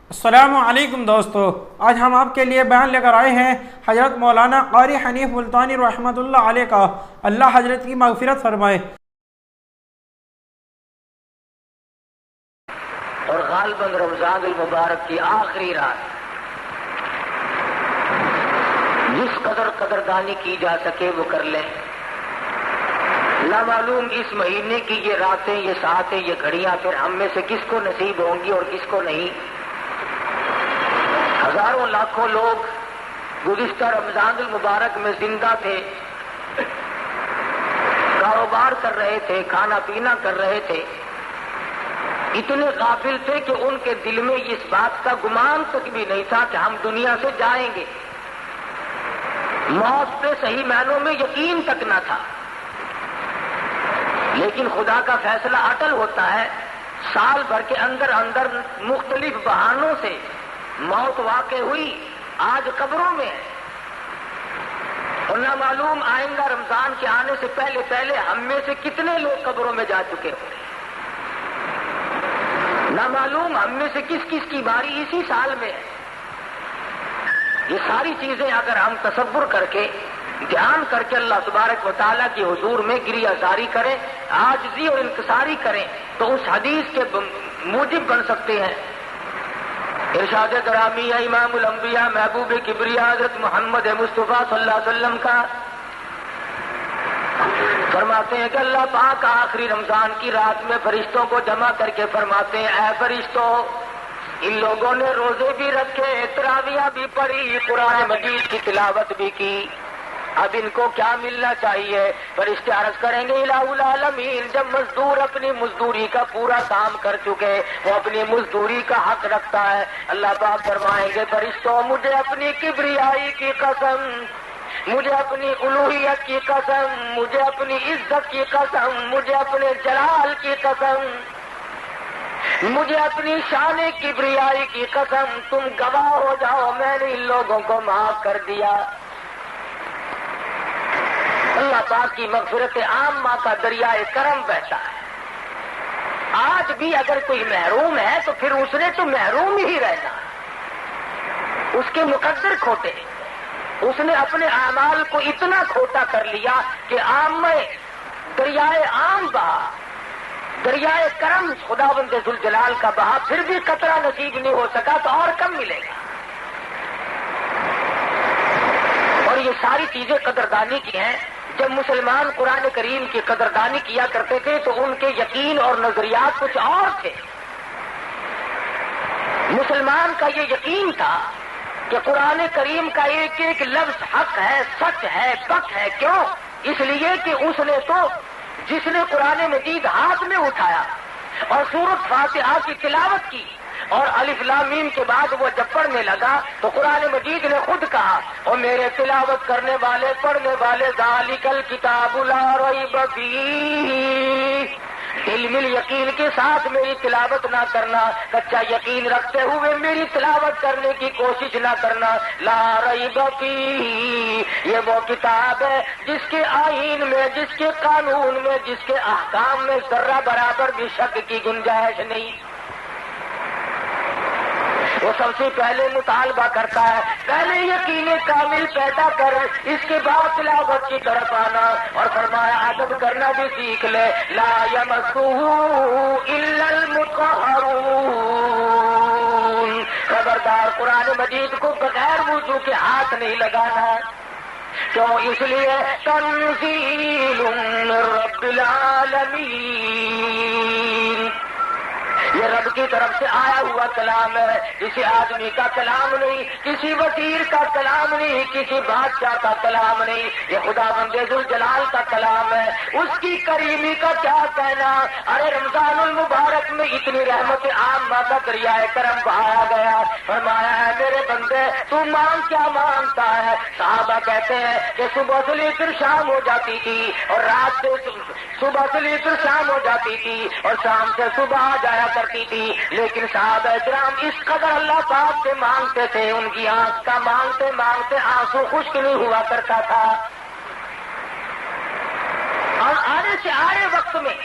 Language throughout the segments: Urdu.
السلام علیکم دوستو، آج ہم آپ کے لیے بیان لے کر آئے ہیں حضرت مولانا قاری حنیف ملتانی رحمۃ اللہ علیہ کا۔ اللہ حضرت کی مغفرت فرمائے۔ اور غالباً رمضان المبارک کی آخری رات جس قدردانی کی جا سکے وہ کر لیں۔ نہ معلوم اس مہینے کی یہ راتیں، یہ ساعتیں، یہ گھڑیاں پھر ہم میں سے کس کو نصیب ہوں گی اور کس کو نہیں۔ ہزاروں لاکھوں لوگ گزشتہ رمضان المبارک میں زندہ تھے، کاروبار کر رہے تھے، کھانا پینا کر رہے تھے، اتنے غافل تھے کہ ان کے دل میں اس بات کا گمان تک بھی نہیں تھا کہ ہم دنیا سے جائیں گے۔ موت پہ صحیح معنوں میں یقین تک نہ تھا، لیکن خدا کا فیصلہ اٹل ہوتا ہے۔ سال بھر کے اندر مختلف بہانوں سے موت واقع ہوئی، آج قبروں میں ہے، اور نہ معلوم آئندہ رمضان کے آنے سے پہلے ہم میں سے کتنے لوگ قبروں میں جا چکے ہوں گے۔ نہ معلوم ہم میں سے کس کس کی باری اسی سال میں ہے۔ یہ ساری چیزیں اگر ہم تصور کر کے، دھیان کر کے اللہ تبارک و تعالیٰ کی حضور میں گریہ زاری کریں، عاجزی اور انکساری کریں، تو اس حدیث کے موجب بن سکتے ہیں۔ ارشاد گرامی ہے امام الانبیاء محبوب کبریا حضرت محمد مصطفیٰ صلی اللہ علیہ وسلم کا، فرماتے ہیں کہ اللہ پاک آخری رمضان کی رات میں فرشتوں کو جمع کر کے فرماتے ہیں، اے فرشتوں، ان لوگوں نے روزے بھی رکھے، تراویح بھی پڑھی، قرآن مجید کی تلاوت بھی کی، اب ان کو کیا ملنا چاہیے؟ فرشتے عرض کریں گے الہ العالمین، جب مزدور اپنی مزدوری کا پورا کام کر چکے، وہ اپنی مزدوری کا حق رکھتا ہے۔ اللہ پاک فرمائیں گے فرشتوں، مجھے اپنی کبریائی کی قسم، مجھے اپنی الوہیت کی قسم، مجھے اپنی عزت کی قسم، مجھے اپنے جلال کی قسم، مجھے اپنی شان کبریائی کی قسم، تم گواہ ہو جاؤ میں نے ان لوگوں کو معاف کر دیا۔ اللہ پاک کی مغفرت عامہ کا دریائے کرم بہتا ہے۔ آج بھی اگر کوئی محروم ہے تو پھر اس نے تو محروم ہی رہنا، اس کے مقدر کھوٹے، اس نے اپنے اعمال کو اتنا کھوٹا کر لیا کہ عام دریائے عام بہا، دریائے کرم خداوند ذوالجلال کا بہا، پھر بھی قطرہ نصیب نہیں ہو سکا تو اور کم ملے گا۔ اور یہ ساری چیزیں قدردانی کی ہیں۔ جب مسلمان قرآن کریم کی قدردانی کیا کرتے تھے تو ان کے یقین اور نظریات کچھ اور تھے۔ مسلمان کا یہ یقین تھا کہ قرآن کریم کا ایک ایک لفظ حق ہے، سچ ہے، پک ہے۔ کیوں؟ اس لیے کہ اس نے تو جس نے قرآن مجید ہاتھ میں اٹھایا اور سورۃ فاتحہ کی تلاوت کی اور الف لام میم کے بعد وہ جب پڑھنے لگا تو قرآن مجید نے خود کہا، اور میرے تلاوت کرنے والے، پڑھنے والے، ذالک الکتاب لا ریب فیہ، علم یقین کے ساتھ میری تلاوت نہ کرنا، کچا یقین رکھتے ہوئے میری تلاوت کرنے کی کوشش نہ کرنا۔ لا ریب فیہ، یہ وہ کتاب ہے جس کے آئین میں، جس کے قانون میں، جس کے احکام میں ذرہ برابر بھی شک کی گنجائش نہیں۔ وہ سب سے پہلے مطالبہ کرتا ہے، پہلے یقین کامل پیدا کر، اس کے بعد تلاوت کی طرف آنا، اور فرمایا ادب کرنا بھی سیکھ لے۔ لا یمسہ الا المطہرون، خبردار قرآن مجید کو بغیر وضو کے ہاتھ نہیں لگانا۔ کیوں؟ اس لیے تنزیل من رب العالمین، یہ رب کی طرف سے آیا ہوا کلام ہے، کسی آدمی کا کلام نہیں، کسی وزیر کا کلام نہیں، کسی بادشاہ کا کلام نہیں، یہ خداوند ذوالجلال کا کلام ہے۔ اس کی کریمی کا کیا کہنا؟ ارے رمضان المبارک میں اتنی رحمت عامہ کا دریائے کرم بہایا گیا، فرمایا ہے میرے بندے تو مانگ کیا مانگتا ہے؟ صحابہ کہتے ہیں کہ صبح سے لے کر شام ہو جاتی تھی، اور رات سے صبح سے لے کر شام ہو جاتی تھی، اور شام سے صبح آ جایا کرتی تھی، لیکن صحابہ کرام اس قدر اللہ پاک سے مانگتے تھے، ان کی آنکھ کا مانگتے مانگتے آنسو خشک نہیں ہوا کرتا تھا۔ اور آنے سے آئے وقت میں،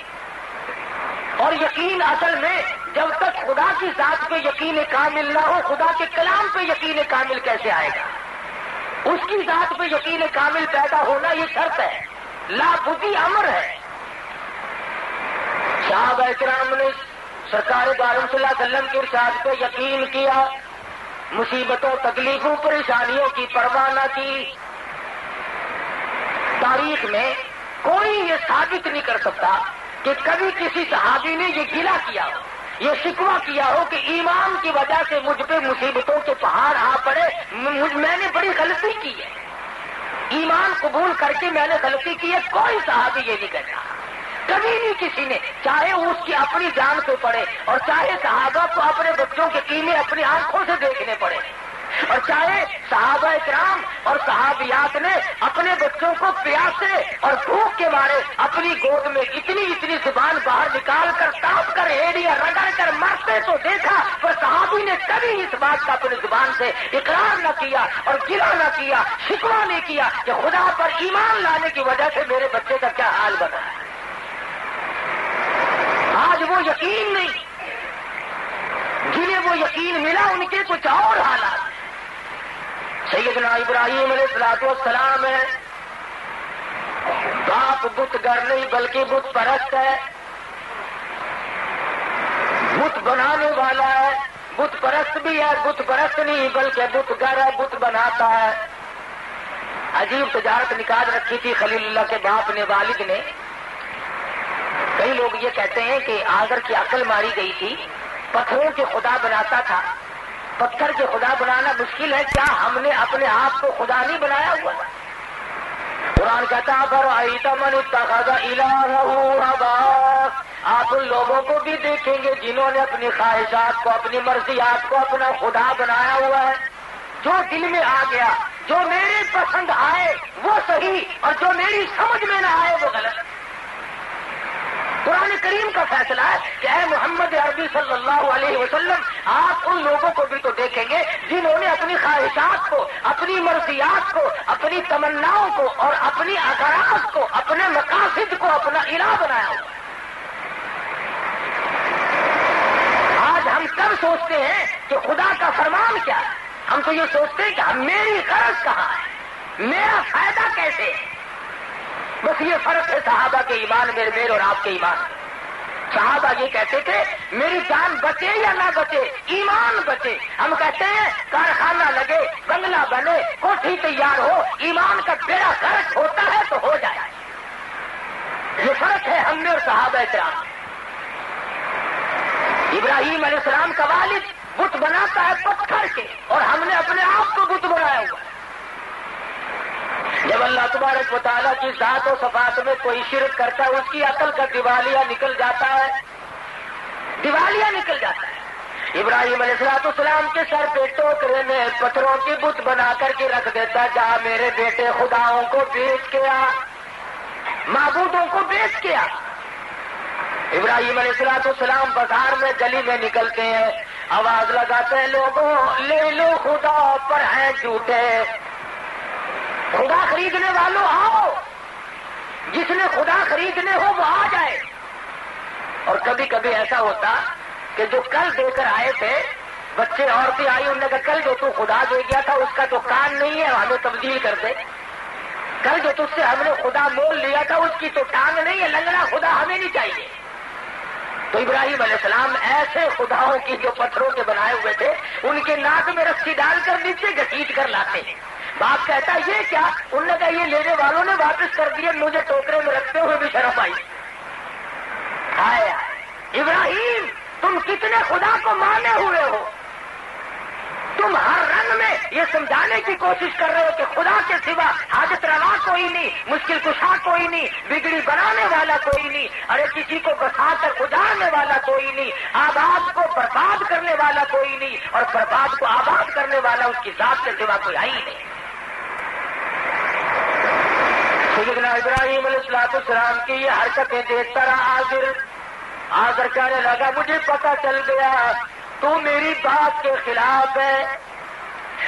اور یقین اصل میں جب تک خدا کی ذات پہ یقین کامل نہ ہو خدا کے کلام پہ یقین کامل کیسے آئے گا؟ اس کی ذات پہ یقین کامل پیدا ہونا یہ شرط ہے، لا بدی امر ہے۔ صحابہ کرام نے سرکار دو عالم صلی اللہ علیہ وسلم کے ارشاد پہ یقین کیا، مصیبتوں تکلیفوں پریشانیوں کی پرواہ نہ کی۔ تاریخ میں کوئی یہ ثابت نہیں کر سکتا کہ کبھی کسی صحابی نے یہ گلہ کیا ہو، یہ شکوہ کیا ہو کہ ایمان کی وجہ سے مجھ پہ مصیبتوں کے پہاڑ آ پڑے، میں نے بڑی غلطی کی ہے، ایمان قبول کر کے میں نے غلطی کی ہے۔ کوئی صحابی یہ نہیں کہتا، کبھی نہیں کسی نے، چاہے اس کی اپنی جان پہ پڑے اور چاہے صحابہ کو اپنے بچوں کے قیمے اپنی آنکھوں سے دیکھنے پڑے، اور چاہے صحابہ کرام اور صحابیات نے اپنے بچوں کو پیاسے اور بھوک کے مارے اپنی گود میں اتنی زبان باہر نکال کر تاپ کر ایڑیاں رگڑ کر مرتے تو دیکھا، پر صحابی نے کبھی اس بات کا اپنی زبان سے اقرار نہ کیا اور گلہ نہ کیا، شکوہ نہیں کیا کہ خدا پر ایمان لانے کی وجہ سے میرے بچے کا کیا حال بنا ہے۔ آج وہ یقین نہیں، جنہیں وہ یقین ملا ان کے کچھ اور حالات۔ سیدنا ابراہیم علیہ الصلوۃ والسلام ہے، باپ بت گر نہیں بلکہ بت پرست ہے، بت بنانے والا ہے، بت پرست بھی ہے، بت پرست نہیں بلکہ بت گر ہے، بت بناتا ہے۔ عجیب تجارت نکال رکھی تھی خلیل اللہ کے باپ نے، والد نے۔ کئی لوگ یہ کہتے ہیں کہ آگر کی عقل ماری گئی تھی، پتھروں کے خدا بناتا تھا۔ پتھر کے خدا بنانا مشکل ہے، کیا ہم نے اپنے آپ کو خدا نہیں بنایا ہوا؟ قرآن کہتا فرأیت من اتخذ الہہ ہواہ، آپ ان لوگوں کو بھی دیکھیں گے جنہوں نے اپنی خواہشات کو، اپنی مرضیات کو اپنا خدا بنایا ہوا ہے۔ جو دل میں آ گیا، جو میرے پسند آئے وہ صحیح، اور جو میری سمجھ میں نہ آئے وہ غلط۔ قرآن کریم کا فیصلہ ہے کہ اے محمد عربی صلی اللہ علیہ وسلم، آپ ان لوگوں کو بھی تو دیکھیں گے جنہوں نے اپنی خواہشات کو، اپنی مرضیات کو، اپنی تمناؤں کو اور اپنی اغراض کو، اپنے مقاصد کو اپنا الہ بنایا ہوا ہے۔ آج ہم کب سوچتے ہیں کہ خدا کا فرمان کیا ہے؟ ہم تو یہ سوچتے ہیں کہ میری غرض کہاں ہے، میرا فائدہ کیسے ہے۔ بس یہ فرق ہے صحابہ کے ایمان میرے اور آپ کے ایمان۔ صحابہ یہ کہتے تھے میری جان بچے یا نہ بچے، ایمان بچے۔ ہم کہتے ہیں کارخانہ لگے، بنگلہ بنے، کوٹھی تیار ہو، ایمان کا بیڑا غرق ہوتا ہے تو ہو جائے۔ یہ فرق ہے ہم میں اور صحابہ کرام۔ ابراہیم علیہ السلام کا والد بت بناتا ہے پتھر کے، اور ہم نے اپنے آپ کو بت بنایا ہوا ہے۔ جب اللہ تبارک و تعالیٰ کی ذات و صفات میں کوئی شرک کرتا ہے، اس کی عقل کا دیوالیہ نکل جاتا ہے، دیوالیہ نکل جاتا ہے۔ ابراہیم علیہ السلام کے سر پہ ٹوکرے میں پتھروں کی بت بنا کر کے رکھ دیتا، جا میرے بیٹے خداؤں کو بیچ کے آ، معبودوں کو بیچ کے آ۔ ابراہیم علیہ السلام بازار میں گلی میں نکلتے ہیں، آواز لگاتے ہیں لوگوں لے لو خدا پر ہیں جھوٹے، خدا خریدنے والوں آؤ، جس نے خدا خریدنے ہو وہ آ جائے۔ اور کبھی کبھی ایسا ہوتا کہ جو کل دے کر آئے تھے، بچے عورتیں آئی، انہوں نے کہا کل جو تو خدا دے گیا تھا اس کا تو کان نہیں ہے، ہمیں تبدیل کر دے۔ کل جو تجھ سے ہم نے خدا مول لیا تھا اس کی تو ٹانگ نہیں ہے، لنگڑا خدا ہمیں نہیں چاہیے۔ تو ابراہیم علیہ السلام ایسے خداؤں کی جو پتھروں کے بنائے ہوئے تھے ان کے ناک میں رسی ڈال کر نیچے گھسیٹ کر لاتے ہیں۔ باپ کہتا ہے یہ کیا؟ انہوں نے کہا یہ لینے والوں نے واپس کر دیے، مجھے ٹوکرے میں رکھتے ہوئے بھی شرم آئی۔ آئے ابراہیم تم کتنے خدا کو مانے ہوئے ہو، تم ہر رنگ میں یہ سمجھانے کی کوشش کر رہے ہو کہ خدا کے سوا حاجت روا کوئی نہیں، مشکل کشا کوئی نہیں، بگڑی بنانے والا کوئی نہیں، ارے کسی کو بسا کر اجاڑنے والا کوئی نہیں، آباد کو برباد کرنے والا کوئی نہیں، اور برباد کو آباد کرنے والا اس کی ذات کے سوا کوئی آئی نہیں۔ سیدنا ابراہیم علیہ السلام کی یہ حرکتیں دیکھتا رہا آزر کہنے لگا مجھے پتا چل گیا تو میری بات کے خلاف ہے،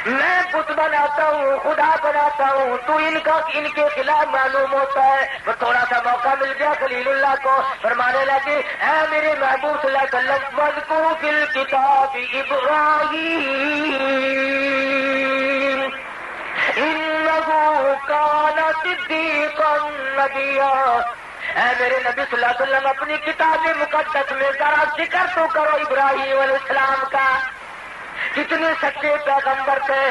میں بت بناتا ہوں، خدا بناتا ہوں، تو ان کے خلاف معلوم ہوتا ہے۔ وہ تھوڑا سا موقع مل گیا خلیل اللہ کو، فرمانے لگے اے میرے محبوب صلی اللہ علیہ وسلم واذکر فی الکتاب ابراہیم انہ کان صدیقا نبیا۔ اے میرے نبی صلی اللہ علیہ وسلم اپنی کتاب مقدس میں ذرا ذکر تو کرو ابراہیم علیہ السلام کا، کتنے سچے پیغمبر تھے۔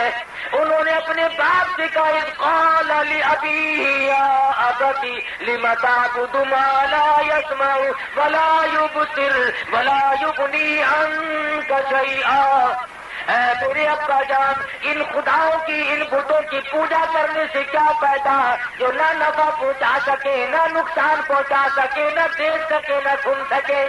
انہوں نے اپنے باپ سے کہا اذ قال لأبیہ یا ابت لم تعبد ما لا يسمع ولا يبصر ولا یغنی عنک شیئا۔ اے میرے ابا جان، ان خداؤں کی، ان بتوں کی پوجا کرنے سے کیا فائدہ جو نہ نفع پہنچا سکے، نہ نقصان پہنچا سکے، نہ دیکھ سکے، نہ سن سکے۔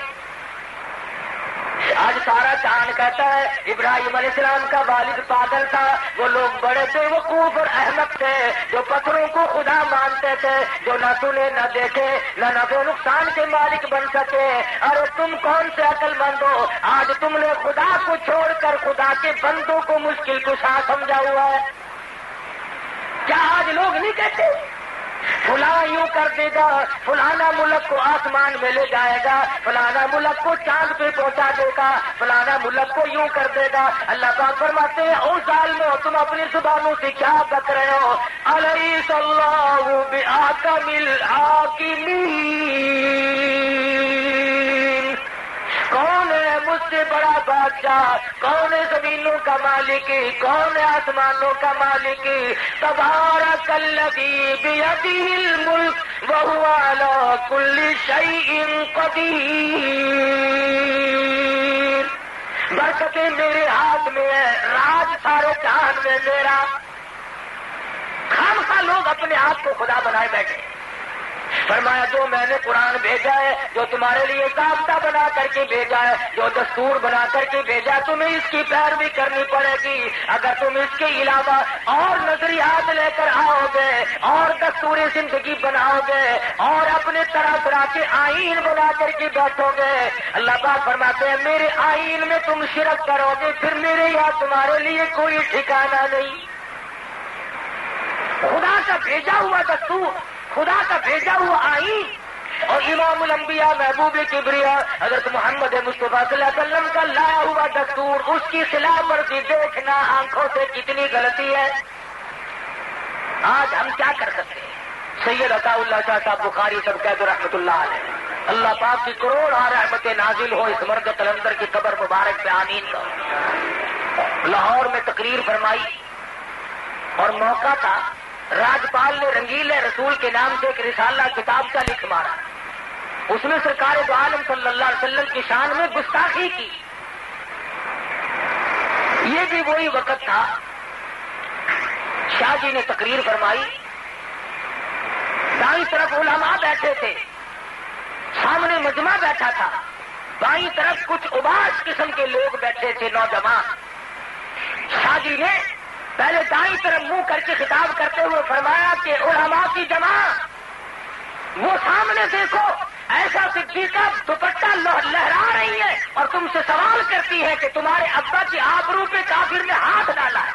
آج سارا چاند کہتا ہے ابراہیم علیہ السلام کا والد پاگل تھا، وہ لوگ بڑے بے وقوف اور احمق تھے جو پتھروں کو خدا مانتے تھے، جو نہ سنے نہ دیکھے نہ نفع و نقصان کے مالک بن سکے۔ ارے تم کون سے عقل مند ہو، آج تم نے خدا کو چھوڑ کر خدا کے بندوں کو مشکل کشا سمجھا ہوا ہے۔ کیا آج لوگ نہیں کہتے فلاں یوں کر دے گا، فلانا ملک کو آسمان میں لے جائے گا، فلانا ملک کو چاند پہ پہنچا دے گا، فلانا ملک کو یوں کر دے گا۔ اللہ پاک فرماتے ہیں او ظالمو، تم اپنی زبانوں سے کیا بک رہے ہو؟ الیس اللہ بأحکم الحاکمین، کون ہے مجھ سے بڑا بادشاہ؟ کون ہے زمینوں کا مالک؟ کون ہے آسمانوں کا مالک؟ تبارک الذی بیدہ الملک وہو علی کل شیء قدیر۔ برکتیں میرے ہاتھ میں ہے، راج سارے جہان میں میرا۔ خامخواہ لوگ اپنے آپ کو خدا بنائے بیٹھے۔ فرمایا جو میں نے قرآن بھیجا ہے، جو تمہارے لیے ضابطہ بنا کر کے بھیجا ہے، جو دستور بنا کر کے بھیجا، تمہیں اس کی پیروی کرنی پڑے گی۔ اگر تم اس کے علاوہ اور نظریات لے کر آؤ گے اور دستور زندگی بناؤ گے اور اپنے طرح طرح کے آئین بنا کر کے بیٹھو گے، اللہ پاک فرماتے ہیں میرے آئین میں تم شرک کرو گے، پھر میرے یہاں تمہارے لیے کوئی ٹھکانہ نہیں۔ خدا کا بھیجا ہوا دستور، خدا کا بھیجا ہوا آئین اور امام الانبیاء محبوب کبریا حضرت محمد مصطفیٰ صلی اللہ علیہ وسلم کا لایا ہوا دستور، اس کی خلاف ورزی دیکھنا آنکھوں سے کتنی غلطی ہے۔ آج ہم کیا کر سکتے ہیں؟ سید عطا اللہ شاہ صاحب بخاری سب کہہ دو رحمۃ اللہ علیہ، اللہ پاک کی کروڑ رحمت نازل ہو اس مرد قلندر کی قبر مبارک پہ آمین کرو۔ لاہور میں تقریر فرمائی اور موقع تھا، راجپال نے رنگیلے رسول کے نام سے ایک رسالہ کتاب کا لکھ مارا، اس میں سرکار دو عالم صلی اللہ علیہ وسلم کی شان میں گستاخی کی۔ یہ بھی وہی وقت تھا، شاہ جی نے تقریر فرمائی، دائیں طرف علماء بیٹھے تھے، سامنے مجمع بیٹھا تھا، بائیں طرف کچھ اباس قسم کے لوگ بیٹھے تھے، نوجوان۔ شاہ جی نے پہلے دائیں طرف منہ کر کے خطاب کرتے ہوئے فرمایا کہ علماء کی جماعت، وہ سامنے دیکھو، ایسا صدیقہ دوپٹہ لہرا رہی ہے اور تم سے سوال کرتی ہے کہ تمہارے ابا کی آبرو پہ کافر نے ہاتھ ڈالا ہے۔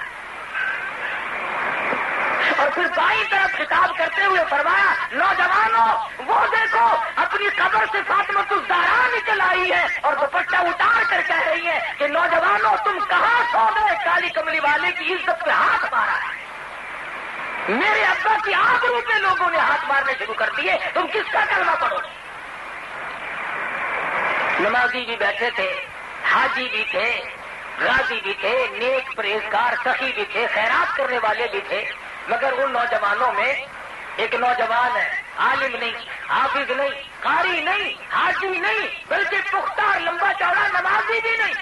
اور پھر بائیں طرف خطاب کرتے ہوئے فرمایا نوجوانوں، وہ دیکھو اپنی قبر سے فاطمہ الزہرا نکل آئی ہے اور دوپٹہ اتار کر کہہ رہی ہے کہ نوجوانوں تم کہاں سو گئے، کالی کملی والے کی عزت پہ ہاتھ مارا ہے۔ میرے ابا کی آبرو پہ لوگوں نے ہاتھ مارنے شروع کر دیے، تم کس کا کلمہ پڑھو؟ نمازی بھی بیٹھے تھے، حاجی بھی تھے، غازی بھی تھے، نیک پرہیزگار سخی بھی تھے، خیرات کرنے والے بھی تھے، مگر ان نوجوانوں میں ایک نوجوان ہے، عالم نہیں، حافظ نہیں، قاری نہیں، حاجی نہیں، بلکہ پختہ اور لمبا چوڑا نمازی بھی نہیں۔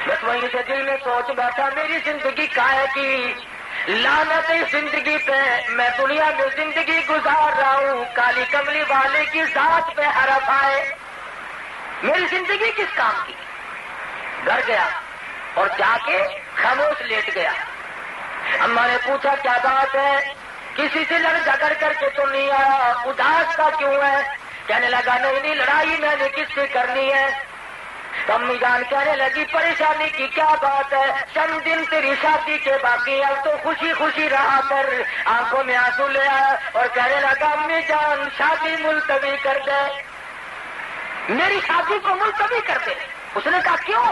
بس وہیں سے دل میں سوچ بیٹھا میری زندگی کائے کی لعنت زندگی پہ، میں دنیا میں زندگی گزار رہا ہوں، کالی کملی والے کی ذات پہ حرف آئے، میری زندگی کس کام کی؟ گھر گیا اور جا کے خاموش لیٹ گیا۔ اماں نے پوچھا کیا بات ہے؟ کسی سے لڑ جھگڑ کر کے تو نہیں آیا، اداس کا کیوں ہے؟ کہنے لگا نہیں لڑائی میں نے کس سے کرنی ہے، تو امی جان کہنے لگی پریشانی کی کیا بات ہے؟ چند دن تیری شادی کے باقی اب تو خوشی خوشی رہا کر۔ آنکھوں میں آنسو لے آیا اور کہنے لگا امی جان شادی ملتوی کر دے، میری شادی کو ملتوی کر دے۔ اس نے کہا کیوں؟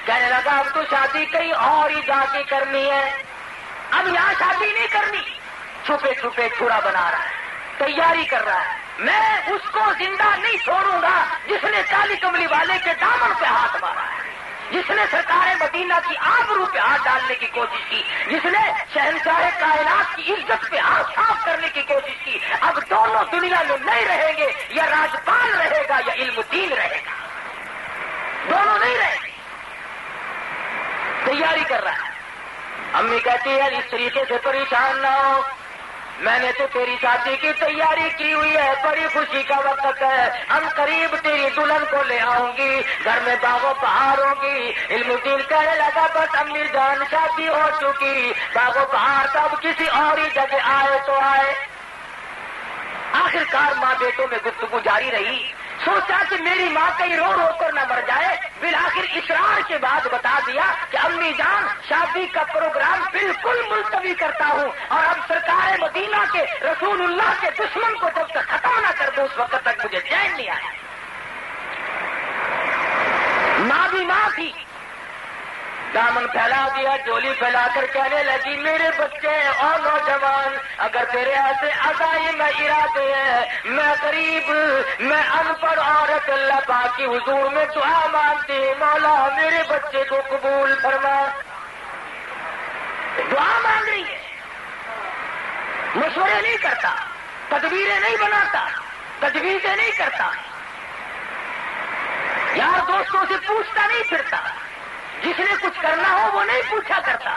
کہنے لگا اب تو شادی کہیں اور ہی جا کے کرنی ہے، اب یہاں شادی نہیں کرنی۔ چھپے چھپے چھڑا بنا رہا ہے، تیاری کر رہا ہے۔ میں اس کو زندہ نہیں چھوڑوں گا جس نے کالی کملی والے کے دامن پہ ہاتھ مارا ہے، جس نے سرکار مدینہ کی آبرو پہ ہاتھ ڈالنے کی کوشش کی، جس نے شہنشاہ کائنات کی عزت پہ ہاتھ صاف کرنے کی کوشش کی۔ اب دونوں دنیا میں نہیں رہیں گے، یا راجپال رہے گا یا علم الدین رہے گا، دونوں نہیں رہیں گے۔ تیاری کر رہا ہے۔ امی کہتی ہے اس طریقے سے پریشان نہ ہو، میں نے تو تیری شادی کی تیاری کی ہوئی ہے، بڑی خوشی کا وقت ہے، ہم قریب تیری دلہن کو لے آؤں گی، گھر میں باغ و بہار ہوگی۔ علم الدین کہنے لگا بس امی جان شادی ہو چکی، باغ و بہار تب کسی اور ہی جگہ آئے تو آئے۔ آخر کار ماں بیٹوں میں گفتگو جاری رہی۔ سوچا کہ میری ماں کہیں رو رو کر نہ مر جائے، بالآخر اصرار کے بعد بتا دیا کہ امی جان شادی کا پروگرام بالکل ملتوی کرتا ہوں، اور اب سرکار مدینہ کے رسول اللہ کے دشمن کو جب تک ختم نہ کر دوں اس وقت تک مجھے چین نہیں آیا۔ ماں بھی ماں تھی، دامن پھیلا دیا، جولی پھیلا کر کہنے لگی میرے بچے اور نوجوان، اگر تیرے ایسے عزائی میں ارادے ہیں، میں غریب، میں ان پڑھ عورت اللہ پاک کی حضور میں دعا مانگتی، مولا میرے بچے کو قبول فرما۔ دعا مانگ رہی ہے، مشورے نہیں کرتا، تدبیریں نہیں بناتا، تجویزیں نہیں کرتا، یار دوستوں سے پوچھتا نہیں پھرتا، جس نے کچھ کرنا ہو وہ نہیں پوچھا کرتا۔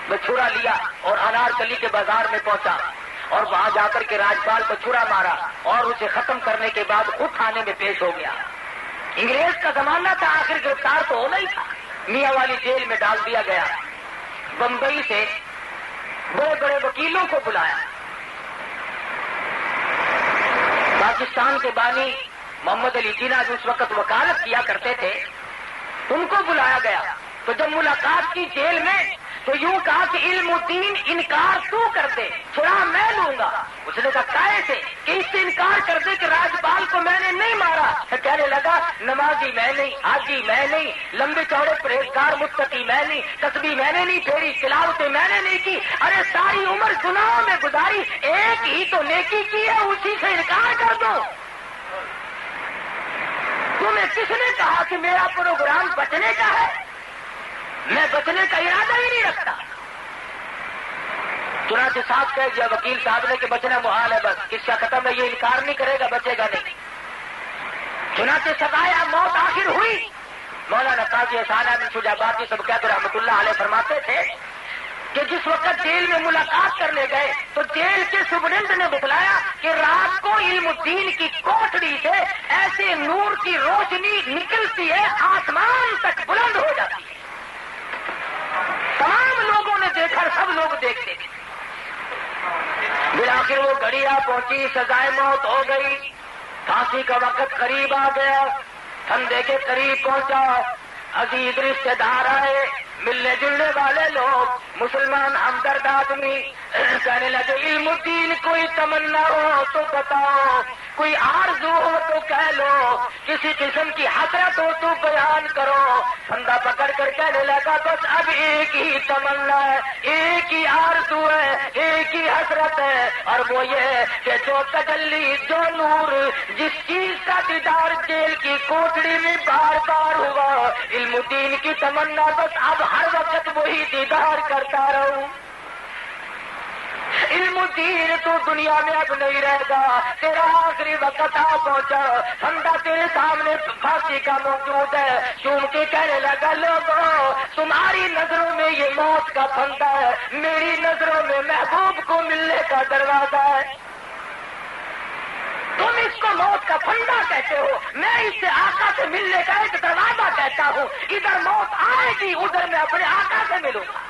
میں چھڑا لیا اور انارکلی کے بازار میں پہنچا، اور وہاں جا کر کے راجپال کو چھڑا مارا، اور اسے ختم کرنے کے بعد خود تھانے میں پیش ہو گیا۔ انگریز کا زمانہ تھا، آخر گرفتار تو ہونا ہی تھا، میاں والی جیل میں ڈال دیا گیا۔ بمبئی سے بڑے بڑے وکیلوں کو بلایا، پاکستان کے بانی محمد علی جناح جو اس وقت وکالت کیا کرتے تھے ان کو بلایا گیا۔ تو جب ملاقات کی جیل میں تو یوں کہا کہ علم الدین انکار تو کر دے، چھڑا میں لوں گا۔ اس نے کہا کائے سے؟ کہ اس سے انکار کر دے کہ راجپال کو میں نے نہیں مارا۔ کہنے لگا نمازی میں نہیں، حاجی میں نہیں، لمبے چوڑے پرہیزگار متقی میں نہیں، تسبیح میں نے نہیں پھیری، تلاوتیں میں نے نہیں کی، ارے ساری عمر گناہوں میں گزاری، ایک ہی تو نیکی کی ہے، اسی سے انکار کر دو۔ تمہیں کس نے کہا کہ میرا پروگرام بچنے کا ہے؟ میں بچنے کا ارادہ ہی نہیں رکھتا۔ چنانچہ صاحب کہہ دیا وکیل صاحب نے کہ بچنا محال ہے، بس قصہ ختم ہے، یہ انکار نہیں کرے گا، بچے گا نہیں۔ چنانچہ سزائے موت آخر ہوئی۔ مولانا قاضی احسان احمد شجاعتی سب کہتے رحمۃ اللہ علیہ فرماتے تھے کہ جس وقت جیل میں ملاقات کرنے گئے تو جیل کے سپرنٹینڈنٹ نے بتلایا کہ رات کو علم الدین کی کوٹڑی سے ایسے نور کی روشنی نکلتی ہے، آسمان تک بلند ہو جاتی ہے۔ تمام لوگوں نے دیکھا، سب لوگ دیکھتے تھے۔ بالآخر وہ گھڑی آ پہنچی، سزائے موت ہو گئی، پھانسی کا وقت قریب آ گیا، پھندے کے قریب پہنچا، عزیز رشتے دار آئے، ملنے جلنے والے لوگ، مسلمان ہمدرد آدمی کہنے لگے علم الدین کوئی تمنا ہو تو بتاؤ، کوئی آرزو ہو تو کہہ لو، کسی قسم کی حسرت ہو تو بیان کرو۔ پھندا پکڑ کر کہنے لگا بس اب ایک ہی تمنا ہے، ایک ہی آرزو ہے، ایک ہی حسرت ہے، اور وہ یہ ہے کہ جو تجلی، جو نور، جس چیز کا دیدار جیل کی کوٹڑی میں بار بار ہوا، علم الدین کی تمنا بس اب ہر وقت وہی دیدار کرتا رہوں۔ علم الدین تو دنیا میں اب نہیں رہے گا، تیرا آخری وقت آ پہنچا، بندہ تیرے سامنے پھانسی کا موجود ہے۔ چوم کے کہنے لگا لوگوں تمہاری نظروں میں یہ موت کا پھندا ہے، میری نظروں میں محبوب کو ملنے کا دروازہ ہے۔ تم اس کو موت کا پھندا کہتے ہو، میں اس سے آقا سے ملنے کا ایک دروازہ کہتا ہوں۔ ادھر موت آئے گی، ادھر میں اپنے آقا سے ملوں گا۔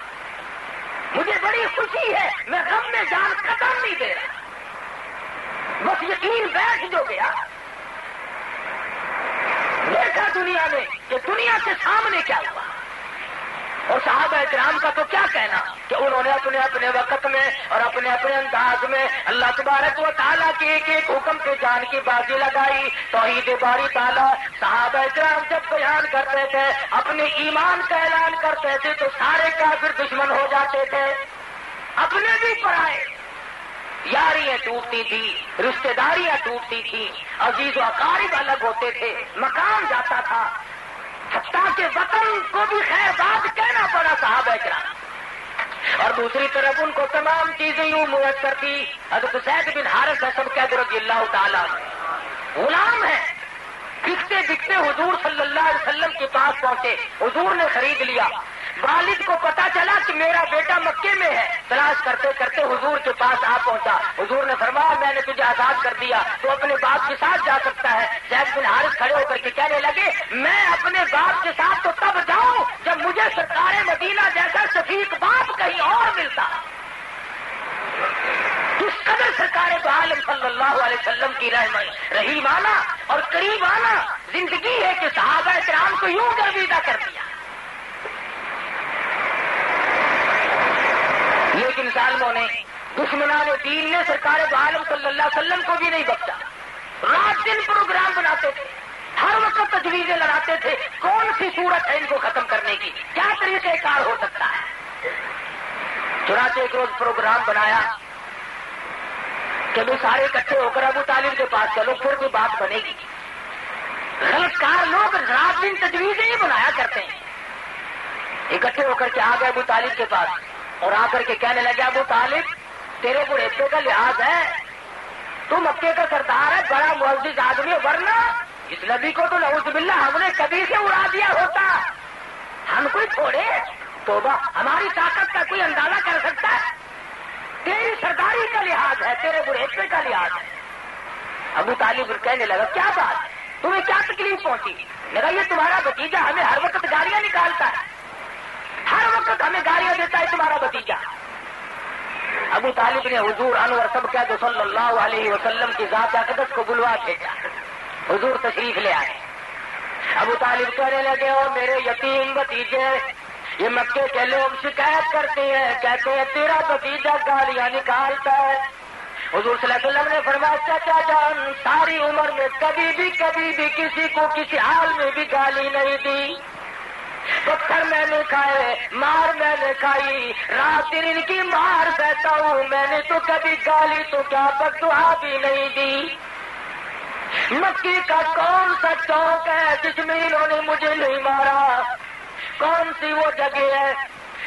مجھے بڑی خوشی ہے، میں غم میں جان قدم نہیں دے رہا، بس یقین بیٹھ جو گیا۔ دیکھا دنیا میں کہ دنیا کے سامنے کیا ہوا. اور صحابہ کرام کا تو کیا کہنا کہ انہوں نے اپنے اپنے وقت میں اور اپنے اپنے انداز میں اللہ تبارک و تعالیٰ کے ایک ایک حکم کے جان کی بازی لگائی. توحید باری تعالیٰ صحابہ کرام جب بیان کرتے تھے, اپنے ایمان کا اعلان کرتے تھے تو سارے کافر دشمن ہو جاتے تھے, اپنے بھی پرائے. یاریاں ٹوٹتی تھی, رشتہ داریاں ٹوٹتی تھی, عزیز و اقارب الگ ہوتے تھے, مقام جاتا تھا, حتیٰ کہ وطن کو بھی خیر بات کہنا پڑا صحابہ کرام. اور دوسری طرف ان کو تمام چیزیں یوں میسر تھی. حضرت زید بن حارثہ سب قید رضی اللہ تعالیٰ غلام ہے, بکتے بکتے حضور صلی اللہ علیہ وسلم کے پاس پہنچے. حضور نے خرید لیا. والد کو پتا چلا کہ میرا بیٹا مکے میں ہے, تلاش کرتے کرتے حضور کے پاس آ پہنچا. حضور نے فرمایا میں نے تجھے آزاد کر دیا, تو اپنے باپ کے ساتھ جا سکتا ہے. زید بن حارث کھڑے ہو کر کے کہنے لگے میں اپنے باپ کے ساتھ تو تب جاؤں جب مجھے سرکار مدینہ جیسا شفیق باپ کہیں اور ملتا. کس قدر سرکار دو عالم صلی اللہ علیہ وسلم کی رحیمانہ اور قریبانہ زندگی ہے کہ صحابہ کرام کو یوں گرویدہ کر دیا. لیکن ظالموں نے, دشمنان دین نے سرکار دو عالم صلی اللہ علیہ وسلم کو بھی نہیں بخشا. رات دن پروگرام بناتے تھے, ہر وقت تجویزیں لڑاتے تھے, کون سی صورت ہے ان کو ختم کرنے کی, کیا طریقہ کار ہو سکتا ہے. چنانچہ ایک روز پروگرام بنایا کہ بھی سارے اکٹھے ہو کر ابو طالب کے پاس چلو, پھر کوئی بات بنے گی. غلط کار لوگ رات دن تجویزیں ہی بنایا کرتے ہیں. اکٹھے ہو کر کے آ گئے ابو طالب کے پاس اور آ کر کے کہنے لگے ابو طالب تیرے بڑھیپے کا لحاظ ہے, تو مکے کا سردار ہے, بڑا معزز آدمی ہے, ورنہ اس نبی کو تو نعوذ باللہ ہم نے کبھی سے اڑا دیا ہوتا. ہم کوئی چھوڑے, توبہ, ہماری طاقت کا کوئی اندازہ کر سکتا ہے. تیری سرداری کا لحاظ ہے, تیرے بڑھیپے کا لحاظ ہے. ابو طالب کہنے لگا کیا بات, تمہیں کیا تکلیف پہنچی؟ لگا یہ تمہارا بھتیجا ہمیں ہر وقت گالیاں نکالتا ہے, ہر وقت ہمیں گالیاں دیتا ہے تمہارا بھتیجا. ابو طالب نے حضور انور سب قید صلی اللہ علیہ وسلم کی ذات اقدس کو بلوا بھیجا. حضور تشریف لے آئے. ابو طالب کہنے لگے او میرے یتیم بھتیجے, یہ مکے کے لوگ شکایت کرتے ہیں, کہتے ہیں تیرا بھتیجا گالیاں نکالتا ہے. حضور صلی اللہ علیہ وسلم نے فرمایا چچا جان ساری عمر میں کبھی بھی کسی کو کسی حال میں بھی گالی نہیں دی. پتھر میں نے کھائے, مار میں نے کھائی, رات دن ان کی مار سہتا ہوں, میں نے تو کبھی گالی تو کیا بددعا بھی نہیں دی. مکی کا کون سا چوک ہے جس میں انہوں نے مجھے نہیں مارا؟ کون سی وہ جگہ ہے؟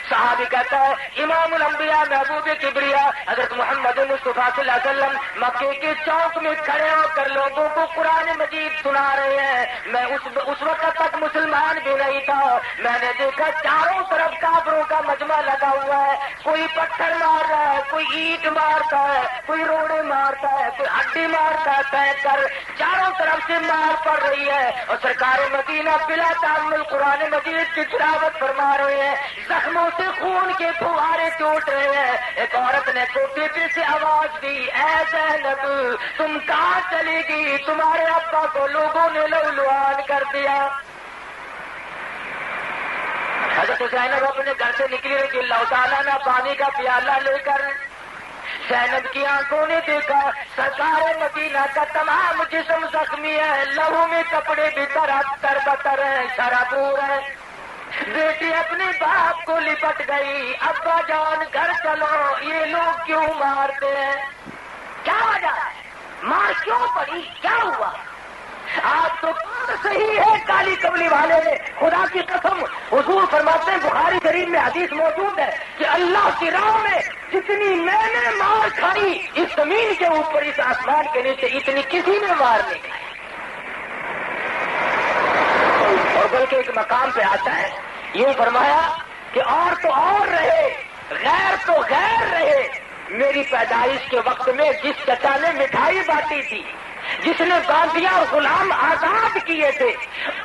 صحابی کہتا ہے امام الانبیاء محبوب کبریا حضرت محمد مصطفیٰ صلی اللہ علیہ وسلم مکے کے چوک میں کھڑے ہو کر لوگوں کو قرآن مجید سنا رہے ہیں. میں اس وقت تک مسلمان بھی نہیں تھا. میں نے دیکھا چاروں طرف کافروں کا مجمع لگا ہوا ہے, کوئی پتھر مار رہا ہے, کوئی اینٹ مارتا ہے, کوئی روڑے مارتا ہے, کوئی ہڈی مارتا ہے, پھینک کر چاروں طرف سے مار پڑ رہی ہے. اور سرکار مدینہ بلا تعمل قرآن مجید کی تلاوت فرما رہے ہیں, زخموں سے خون کے فوارے ٹوٹ رہے ہیں. ایک عورت نے کوٹے پہ سے آواز دی اے زینب تم کہاں چلی گئی, تمہارے ابا کو لوگوں نے لولوان کر دیا. حضرت زینب اپنے گھر سے نکلی رضی اللہ تعالیٰ نے پانی کا پیالہ لے کر, زینب کی آنکھوں نے دیکھا سرکار مدینہ کا تمام جسم زخمی ہے, لہو میں کپڑے بھی تر بتر ہیں, شرابور ہے. بیٹی اپنے باپ کو لپٹ گئی, ابا جان گھر چلو, یہ لوگ کیوں مارتے ہیں؟ کیا وجہ ہے؟ مار کیوں پڑی, کیا ہوا؟ آپ تو صحیح ہے کالی کملی والے نے, خدا کی قسم حضور فرماتے ہیں بخاری شریف میں حدیث موجود ہے کہ اللہ کی راہ میں جتنی میں نے مار کھائی اس زمین کے اوپر اس آسمان کے نیچے اتنی کسی نے مار نہیں کھائی. اور بلکہ ایک مقام پہ آتا ہے یوں فرمایا کہ اور تو اور رہے, غیر تو غیر رہے. میری پیدائش کے وقت میں جس چچا نے مٹھائی بانٹی تھی, جس نے باندیاں اور غلام آزاد کیے تھے,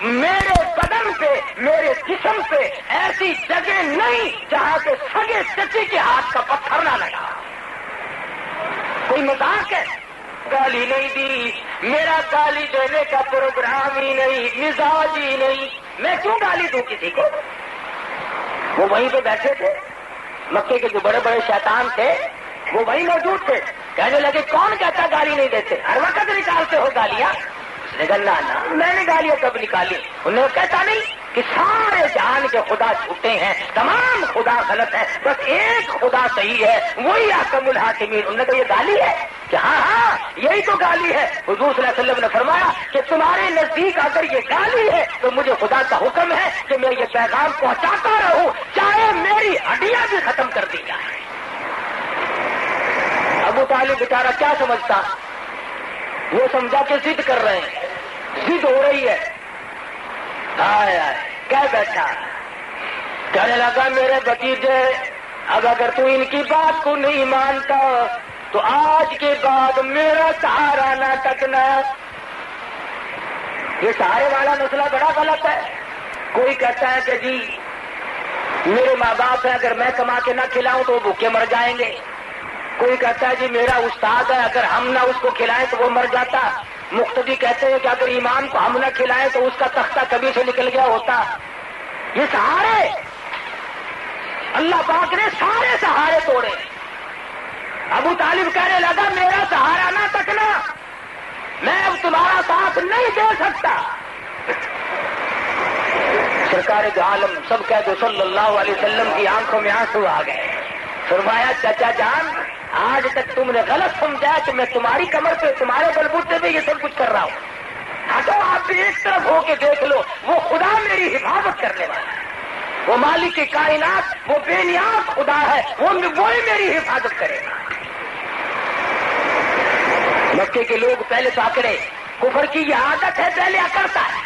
میرے بدن پہ میرے جسم پہ ایسی جگہ نہیں جہاں کے سگے چچے کے ہاتھ کا پتھر نہ لگا. کوئی مذاق ہے؟ گالی نہیں دی, میرا گالی دینے کا پروگرام ہی نہیں، مزاج ہی نہیں، میں کیوں گالی دوں کسی کو؟ وہ وہیں پہ بیٹھے تھے، مکے کے جو بڑے بڑے شیطان تھے وہ وہیں موجود تھے، کہنے لگے کون کہتا گالی نہیں دیتے، ہر وقت نکالتے ہو گالیاں؟ اس نے کہا نا میں نے گالیاں کب نکالی؟ انہوں نے کہتا نہیں کہ سارے جہان کے خدا جھوٹے ہیں، تمام خدا غلط ہے، بس ایک خدا صحیح ہے، وہی احکم الحاکمین۔ انہوں نے کہا یہ گالی ہے؟ کہ ہاں ہاں یہی تو گالی ہے۔ حضور صلی اللہ علیہ وسلم نے فرمایا کہ تمہارے نزدیک اگر یہ گالی ہے تو مجھے خدا کا حکم ہے کہ میں یہ پیغام پہنچاتا رہوں چاہے میری ہڈیاں بھی ختم کر دی جائیں۔ ابو طالب بیچارہ کیا سمجھتا؟ وہ سمجھا کہ ضد کر رہے ہیں، ضد ہو رہی ہے۔ کیا بیٹھا کہنے لگا میرے بھتیجے اب اگر تو ان کی بات کو نہیں مانتا تو آج کے بعد میرا سہارا نہ تکنا۔ یہ سہارے والا مسئلہ بڑا غلط ہے۔ کوئی کہتا ہے کہ جی میرے ماں باپ ہیں، اگر میں کما کے نہ کھلاؤں تو وہ بھوکے مر جائیں گے۔ کوئی کہتا ہے جی میرا استاد ہے، اگر ہم نہ اس کو کھلائیں تو وہ مر جاتا۔ مقتدی کہتے ہیں کہ اگر امام کو ہم نہ کھلائیں تو اس کا تختہ کبھی سے نکل گیا ہوتا۔ یہ سہارے اللہ پاک نے سارے سہارے توڑے۔ ابو طالب کہنے لگا میرا سہارا نہ تکنا، میں اب تمہارا ساتھ نہیں دے سکتا۔ سرکار دو عالم سب کہہ دو صلی اللہ علیہ وسلم کی آنکھوں میں آنسو آ گئے۔ فرمایا چچا جان آج تک تم نے غلط سمجھا کہ میں تمہاری کمر پہ تمہارے بلبوتے پہ یہ سب کچھ کر رہا ہوں۔ ہٹو آپ بھی ایک طرف ہو کے دیکھ لو، وہ خدا میری حفاظت کرنے والا ہے، وہ مالک کی کائنات، وہ بے نیاز خدا ہے، وہی میری حفاظت کرے گا۔ مکے کے لوگ پہلے تو اکڑے، کفر کی یہ عادت ہے پہلے اکڑتا ہے،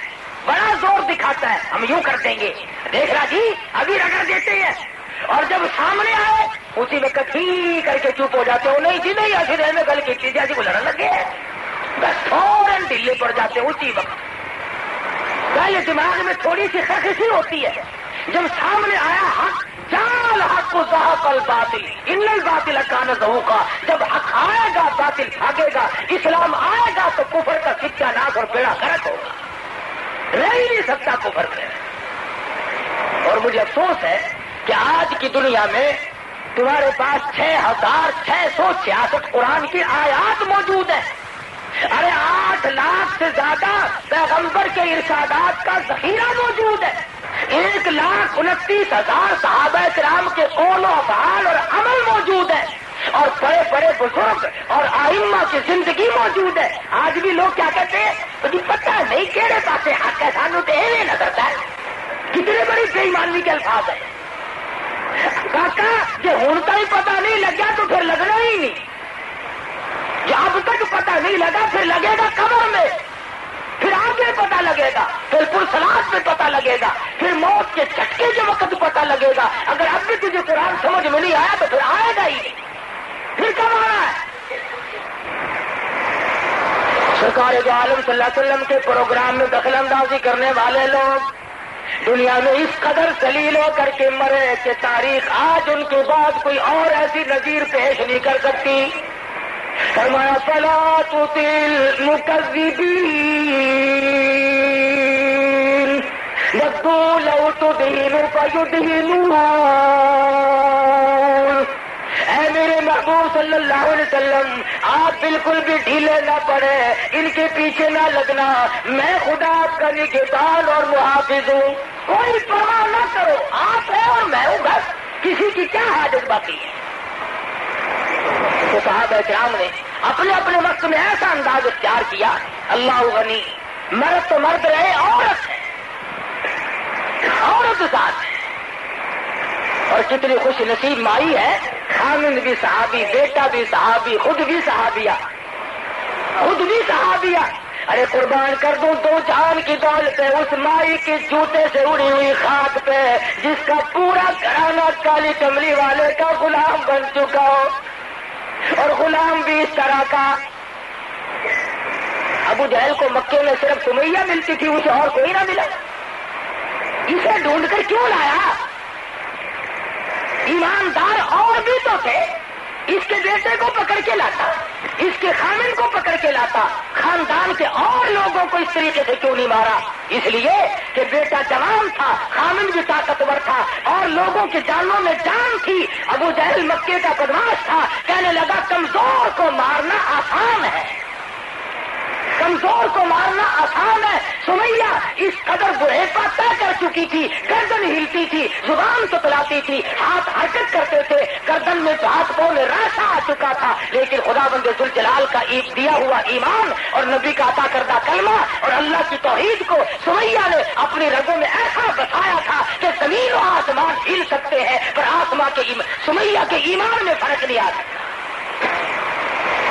بڑا زور دکھاتا ہے، ہم یوں کر دیں گے، دیکھ رہا جی ابھی رگڑ دیتے ہیں، اور جب سامنے آئے اسی میں کٹھی کر کے چپ ہو جاتے ہو، نہیں جی نہیں ایسی رہے میں گل کی تھی جیسے وہ لڑن لگے بس فوراً ڈھیلے پڑ جاتے اسی وقت۔ پہلے دماغ میں تھوڑی سی خرخشی ہوتی ہے، جب سامنے آیا حق جال حق کو زحق الباطل ان الباطل کان زہوقا، جب حق آئے گا باطل بھاگے گا، اسلام آئے گا تو کفر کا سچا ناک اور بیڑا غرق ہوگا، رہ ہی نہیں سکتا کفر میں۔ اور مجھے افسوس ہے کہ آج کی دنیا میں تمہارے پاس 6666 قرآن کی آیات موجود ہیں۔ ارے 8 لاکھ سے زیادہ پیغمبر کے ارشادات کا ذخیرہ موجود ہے، 1,29,000 صحابہ کرام کے قول و افعال اور عمل موجود ہے، اور بڑے بڑے بزرگ اور ائمہ کی زندگی موجود ہے۔ آج بھی لوگ کیا کہتے ہیں مجھے پتہ نہیں کہڑے پاسے حق ہے، سانو تو ایویں نظرتا ہے۔ کتنی بڑی بے ایمانی کے الفاظ ہیں کاکا، جی ہوں تو ہی پتہ نہیں لگا تو پھر لگنا ہی نہیں، جب تک پتہ نہیں لگا پھر لگے گا قبر میں، پھر آگے پتہ لگے گا، پھر پرسلات میں پتہ لگے گا، پھر موت کے جھٹکے کے وقت پتہ لگے گا۔ اگر اب بھی تجھے قرآن سمجھ میں نہیں آیا تو پھر آئے گا ہی نہیں، پھر کب آنا ہے؟ سرکار دو عالم صلی اللہ علیہ وسلم کے پروگرام میں دخل اندازی کرنے والے لوگ دنیا میں اس قدر ذلیل ہو کر کے مرے کہ تاریخ آج ان کے بعد کوئی اور ایسی نظیر پیش نہیں کر سکتی۔ فرمایا فلا تطع المکذبین ودوا لو تدہن فیدہنون۔ اے میرے محبوب صلی اللہ علیہ وسلم آپ بالکل بھی ڈھیلے نہ پڑے، ان کے پیچھے نہ لگنا، میں خدا آپ کا نگہبان اور محافظ ہوں، کوئی پرواہ نہ کرو، آپ ہے اور میں ہوں، بس کسی کی کیا حاجت باقی ہے۔ تو صحابہ کرام نے اپنے اپنے وقت میں ایسا انداز اختیار کیا، اللہ غنی، مرد تو مرد رہے، عورت ہے، عورت ساتھ ہے، اور کتنی خوش نصیب مائی ہے، خامند بھی صحابی، بیٹا بھی صحابی، خود بھی صحابیہ، خود بھی صحابیہ۔ ارے قربان کر دوں دو جان کی دولت ہے اس مائی کے جوتے سے اڑی ہوئی خاک پہ جس کا پورا گھرانہ کالی کملی والے کا غلام بن چکا ہو، اور غلام بھی اس طرح کا۔ ابو جہل کو مکے میں صرف سمیہ ملتی تھی، اسے اور کوئی نہ ملا، اسے ڈھونڈ کر کیوں لایا؟ ایماندار اور بھی تو تھے، اس کے بیٹے کو پکڑ کے لاتا۔ اس کے خامن کو پکڑ کے لاتا، خاندان کے اور لوگوں کو اس طریقے سے کیوں نہیں مارا؟ اس لیے کہ بیٹا جوان تھا، خامن بھی طاقتور تھا اور لوگوں کی جانوں میں جان تھی۔ ابو جہل مکے کا بدماش تھا، کہنے لگا کمزور کو مارنا آسان ہے، کمزور کو مارنا آسان ہے۔ سمیہ اس قدر بڑھیپا طے کر چکی تھی، گردن ہلتی تھی، زبان تتلاتی تھی، ہاتھ حرکت کرتے تھے، گردن میں ہاتھ پاؤں میں راشا آ چکا تھا، لیکن خداوند ذوالجلال کا دیا ہوا ایمان اور نبی کا عطا کردہ کلمہ اور اللہ کی توحید کو سمیہ نے اپنی رگوں میں ایسا بسایا تھا کہ زمین و آسمان ہل سکتے ہیں پر سمیہ کے ایمان میں فرق نہیں آ سکتا،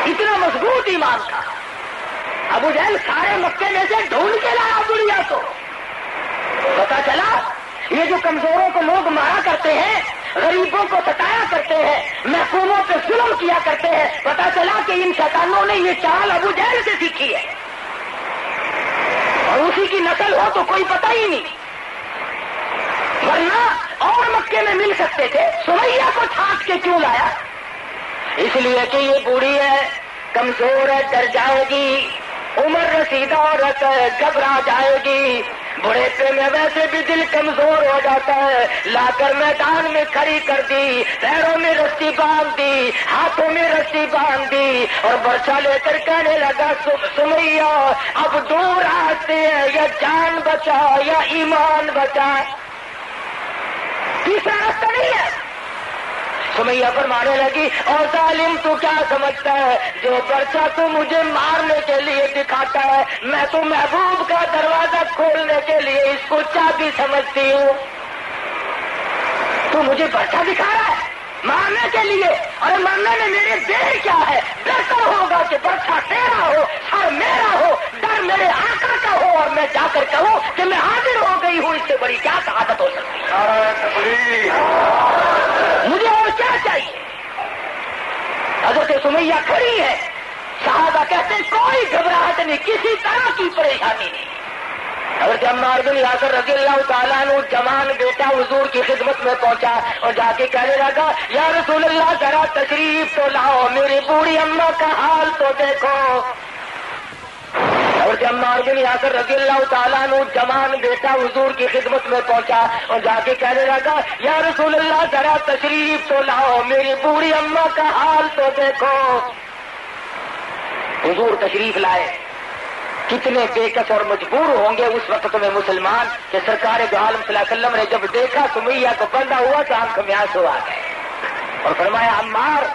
اتنا مضبوط ایمان تھا۔ ابو جہل سارے مکے میں سے ڈھونڈ کے لایا بڑھیا کو، پتا چلا یہ جو کمزوروں کو لوگ مارا کرتے ہیں، غریبوں کو ستایا کرتے ہیں، محکوموں پہ ظلم کیا کرتے ہیں، پتا چلا کہ ان شیطانوں نے یہ چال ابو جہل سے سیکھی ہے اور اسی کی نسل ہو تو کوئی پتہ ہی نہیں، ورنہ اور مکے میں مل سکتے تھے، سمیہ کو چھانٹ کے کیوں لایا؟ اس لیے کہ یہ بوڑھی ہے، کمزور ہے، ڈر جائے گی، عمر رسیدہ عورت ہے، گھبرا جائے گی، بڑھیپے میں ویسے بھی دل کمزور ہو جاتا ہے، لا کر میدان میں کھڑی کر دی، پیروں میں رسی باندھ دی، ہاتھوں میں رسی باندھ دی اور برچہ لے کر کہنے لگا سمیہ اب دو راستے ہیں، یا جان بچا یا ایمان بچا، تیسرا راستہ نہیں ہے۔ سمیہ فرمانے لگی اور ظالم تو کیا سمجھتا ہے، جو برچہ تو مجھے مارنے کے لیے دکھاتا ہے میں تو محبوب کا دروازہ کھولنے کے لیے اس کو چابی سمجھتی ہوں، تو مجھے برچہ دکھا رہا ہے مارنے کے لیے، اور مرنے میں میرے دیر کیا ہے؟ بہتر ہوگا کہ برچہ تیرا ہو، سر میرا ہو، ڈر میرے آقا کا ہو اور میں جا کر کہوں کہ میں حاضر ہو گئی ہوں، اس سے بڑی کیا سعادت ہو سکتی ہے؟ مجھے اور کیا چاہیے؟ حضرت سمیہ کھڑی ہے، صحابہ کہتے ہیں کوئی گھبراہٹ نہیں، کسی طرح کی پریشانی نہیں۔ حضرت عمار بن یاسر رضی اللہ تعالیٰ عنہ جوان بیٹا حضور کی خدمت میں پہنچا اور جا کے کہنے لگا یا رسول اللہ ذرا تشریف تو لاؤ، میری بوڑھی اماں کا حال تو دیکھو۔ حضرت عمار بن یاسر رضی اللہ تعالیٰ عنہ جوان بیٹا حضور کی خدمت میں پہنچا اور جا کے کہنے لگا یا رسول اللہ ذرا تشریف تو لاؤ، میری بوڑھی اماں کا حال تو دیکھو۔ حضور تشریف لائے، کتنے بے کس اور مجبور ہوں گے اس وقت میں مسلمان کہ سرکار دو عالم صلی اللہ علیہ وسلم نے جب دیکھا سمیہ کو بندہ ہوا تو آنکھ میں آنسو آ گئے اور فرمایا عمار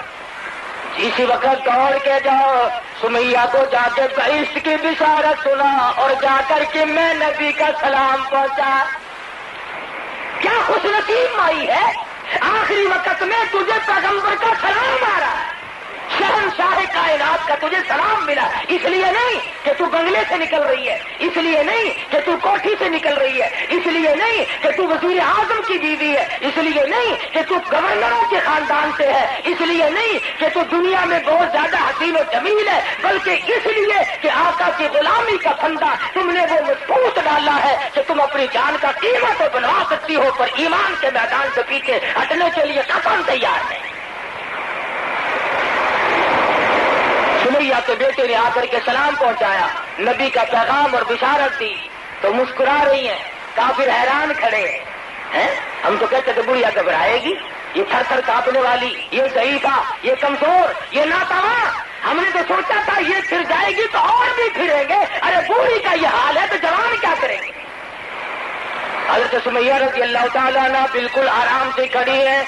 اسی وقت دوڑ کے جاؤ، سمیہ کو جا کے بہشت کی بشارت سنا اور جا کر کے میں نبی کا سلام پہنچا۔ کیا خوش نصیب مائی ہے، آخری وقت میں تجھے پیغمبر کا سلام آ رہا ہے، شہنشاہ کائنات کا تجھے سلام ملا، اس لیے نہیں کہ تو بنگلے سے نکل رہی ہے، اس لیے نہیں کہ تو کوٹھی سے نکل رہی ہے، اس لیے نہیں کہ تو وزیر اعظم کی بیوی ہے، اس لیے نہیں کہ تو گورنروں کے خاندان سے ہے، اس لیے نہیں کہ تو دنیا میں بہت زیادہ حسین و جمیل ہے، بلکہ اس لیے کہ آقا کی غلامی کا پھندا تم نے وہ مضبوط ڈالا ہے کہ تم اپنی جان کا قیمت تو بنوا سکتی ہو پر ایمان کے میدان سے پیچھے ہٹنے کے لیے قسم تیار ہے۔ سمیہ کے بیٹے نے آ کر کے سلام پہنچایا، نبی کا پیغام اور بشارت دی تو مسکرا رہی ہیں، کافر حیران کھڑے ہیں۔ ہم تو کہتے تھے بڑھیا گھبرائے گی، یہ تھر تھر کانپنے والی، یہ ضعیفہ، یہ کمزور، یہ ناتواں، ہم نے تو سوچا تھا یہ پھر جائے گی تو اور بھی پھریں گے، ارے بوڑھی کا یہ حال ہے تو جوان کیا کریں گے؟ حضرت سمیہ رضی اللہ تعالیٰ عنہ بالکل آرام سے کھڑی ہے،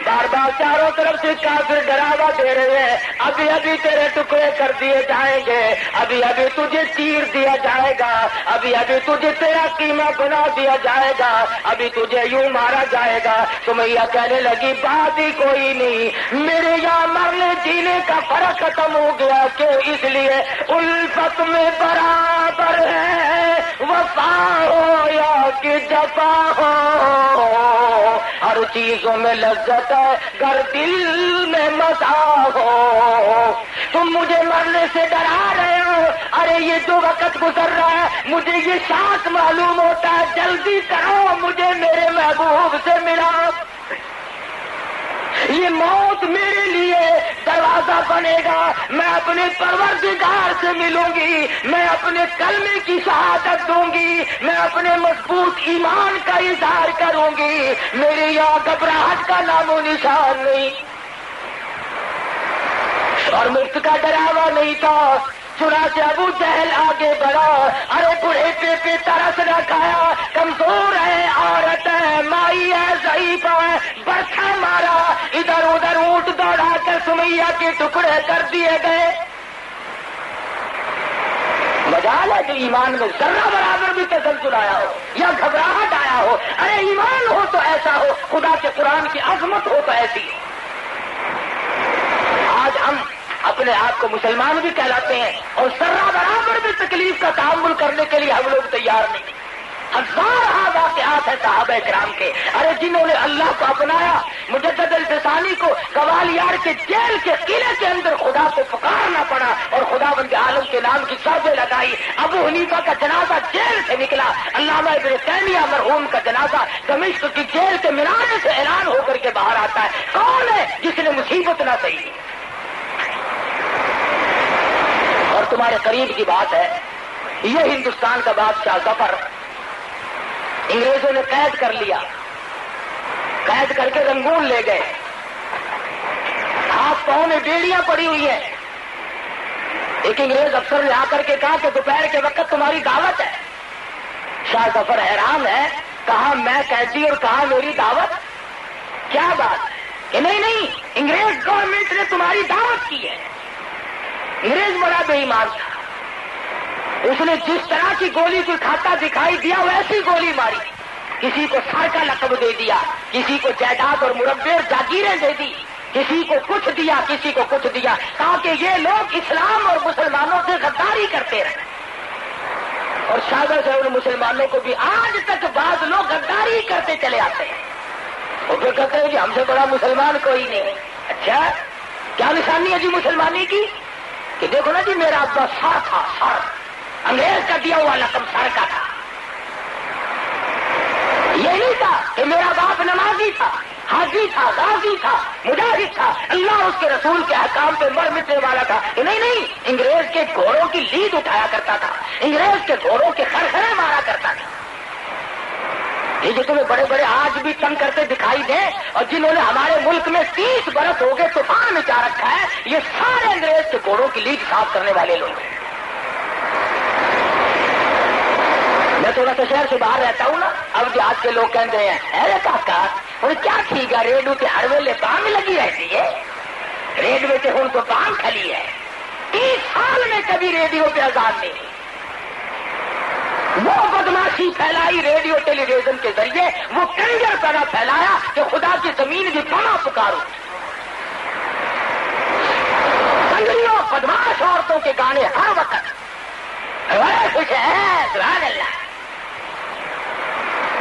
بار بار چاروں طرف سے کافر ڈراوا دے رہے ہیں، ابھی ابھی تیرے ٹکڑے کر دیے جائیں گے، ابھی ابھی تجھے چیر دیا جائے گا، ابھی ابھی تجھے تیرا قیمہ بنا دیا جائے گا، ابھی تجھے یوں مارا جائے گا۔ سمیہ کہنے لگی بات ہی کوئی نہیں، میرے یہاں مرنے جینے کا فرق ختم ہو گیا، کیوں؟ اس لیے الفت میں برابر ہے، وفا ہو یا کہ جفا ہو، ہر چیزوں میں لذت ہے گر دل میں مزہ ہو۔ تم مجھے مرنے سے ڈرا رہے ہو، ارے یہ جو وقت گزر رہا ہے مجھے یہ ساتھ معلوم ہوتا ہے، جلدی کرو مجھے میرے محبوب سے ملا، یہ موت میرے لیے دروازہ دروازہ بنے گا، میں اپنے پروردگار سے ملوں گی، میں اپنے کلمے کی شہادت دوں گی، میں اپنے مضبوط ایمان کا اظہار کروں گی، میرے یہاں گھبراہٹ کا نام و نشان نہیں اور مفت کا ڈراوا نہیں تھا۔ چنانچہ ابو جہل آگے بڑھا، ارے بڑھے پہ ترس نہ کھایا، کمزور ہے، عورت ہے، مائی ہے، ضعیف ہے، برکھا مارا، ادھر ادھر اونٹ دوڑا کر سمیہ کے ٹکڑے کر دیے گئے۔ مجال ہے کہ ایمان میں ذرہ برابر بھی تسلسل آیا ہو یا گھبراہٹ آیا ہو، ارے ایمان ہو تو ایسا ہو، خدا کے قرآن کی عظمت ہو تو ایسی ہو۔ آج ہم اپنے آپ کو مسلمان بھی کہلاتے ہیں اور ذرہ برابر بھی تکلیف کا تحمل کرنے کے لیے ہم لوگ تیار نہیں۔ ہزارہ واقعات ہیں صحابہ کرام کے، ارے جنہوں نے اللہ کو اپنایا، مجدد الفسانی کو گوالیار کے جیل کے قلعے کے اندر خدا کو پکارنا پڑا اور خداوند عالم کے نام کی ضربیں لگائی۔ ابو حنیفہ کا جنازہ جیل سے نکلا، علامہ ابن تیمیہ مرحوم کا جنازہ دمشق کی جیل کے مینارے سے اعلان ہو کر کے باہر آتا ہے۔ کون ہے جس نے مصیبت نہ سہی؟ اور تمہارے قریب کی بات ہے، یہ ہندوستان کا بادشاہ ظفر انگریزوں نے قید کر لیا، قید کر کے رنگون لے گئے، ہاتھ پاؤں میں بیڑیاں پڑی ہوئی ہیں۔ ایک انگریز افسر نے آ کر کے کہا کہ دوپہر کے وقت تمہاری دعوت ہے۔ شاہ ظفر حیران ہے، کہا میں قیدی اور کہا میری دعوت، کیا بات؟ کہ نہیں انگریز گورنمنٹ نے تمہاری دعوت کی ہے۔ انگریز بڑا بے ایمان تھا، اس نے جس طرح کی گولی کوئی کھاتا دکھائی دیا ویسی گولی ماری، کسی کو سر کا لقب دے دیا، کسی کو جائیداد اور مربع جاگیریں دے دی، کسی کو کچھ دیا، کسی کو کچھ دیا، تاکہ یہ لوگ اسلام اور مسلمانوں سے غداری کرتے رہے۔ اور شادہ سے ان مسلمانوں کو بھی آج تک بعض لوگ غداری کرتے چلے آتے ہیں، اور پھر کہتے ہیں کہ ہم سے بڑا مسلمان کوئی نہیں۔ اچھا کیا نشانی ہے جی مسلمانی کی؟ کہ دیکھو نا جی میرا ابا سر تھا، سر، انگریز کا دیا ہوا لقب سر کا تھا۔ یہ نہیں تھا کہ میرا باپ نمازی تھا، حاجی تھا، غازی تھا، مجاہد تھا، اللہ اس کے رسول کے احکام پہ مر مٹنے والا تھا۔ کہ نہیں انگریز کے گھوڑوں کی لید اٹھایا کرتا تھا، انگریز کے گھوڑوں کے خرخرے مارا کرتا تھا۔ یہ جو تمہیں بڑے بڑے آج بھی تنگ کرتے دکھائی دیں اور جنہوں نے ہمارے ملک میں 30 برس ہو گئے طوفان مچا رکھا ہے، یہ سارے انگریز کے گھوڑوں کی لید صاف کرنے والے لوگ ہیں۔ میں تھوڑا سا شہر سے باہر رہتا ہوں نا، اب دیہات کے لوگ کہتے ہیں ارے کاکا اور کیا ٹھیک ہے، ریڈیو کے ہر ویلے بانگ لگی رہتی ہے، ریڈیو کے ہوں تو بانگ کھلی ہے، 30 سال میں کبھی ریڈیو پہ اذان نہیں۔ وہ بدماشی پھیلائی ریڈیو ٹیلی ویژن کے ذریعے، وہ کنجر پنا پھیلایا کہ خدا کی زمین بھی پناہ پکارو۔ کنجریوں بدماش عورتوں کے گانے ہر وقت بڑے خوش ہیں، سبحان اللہ،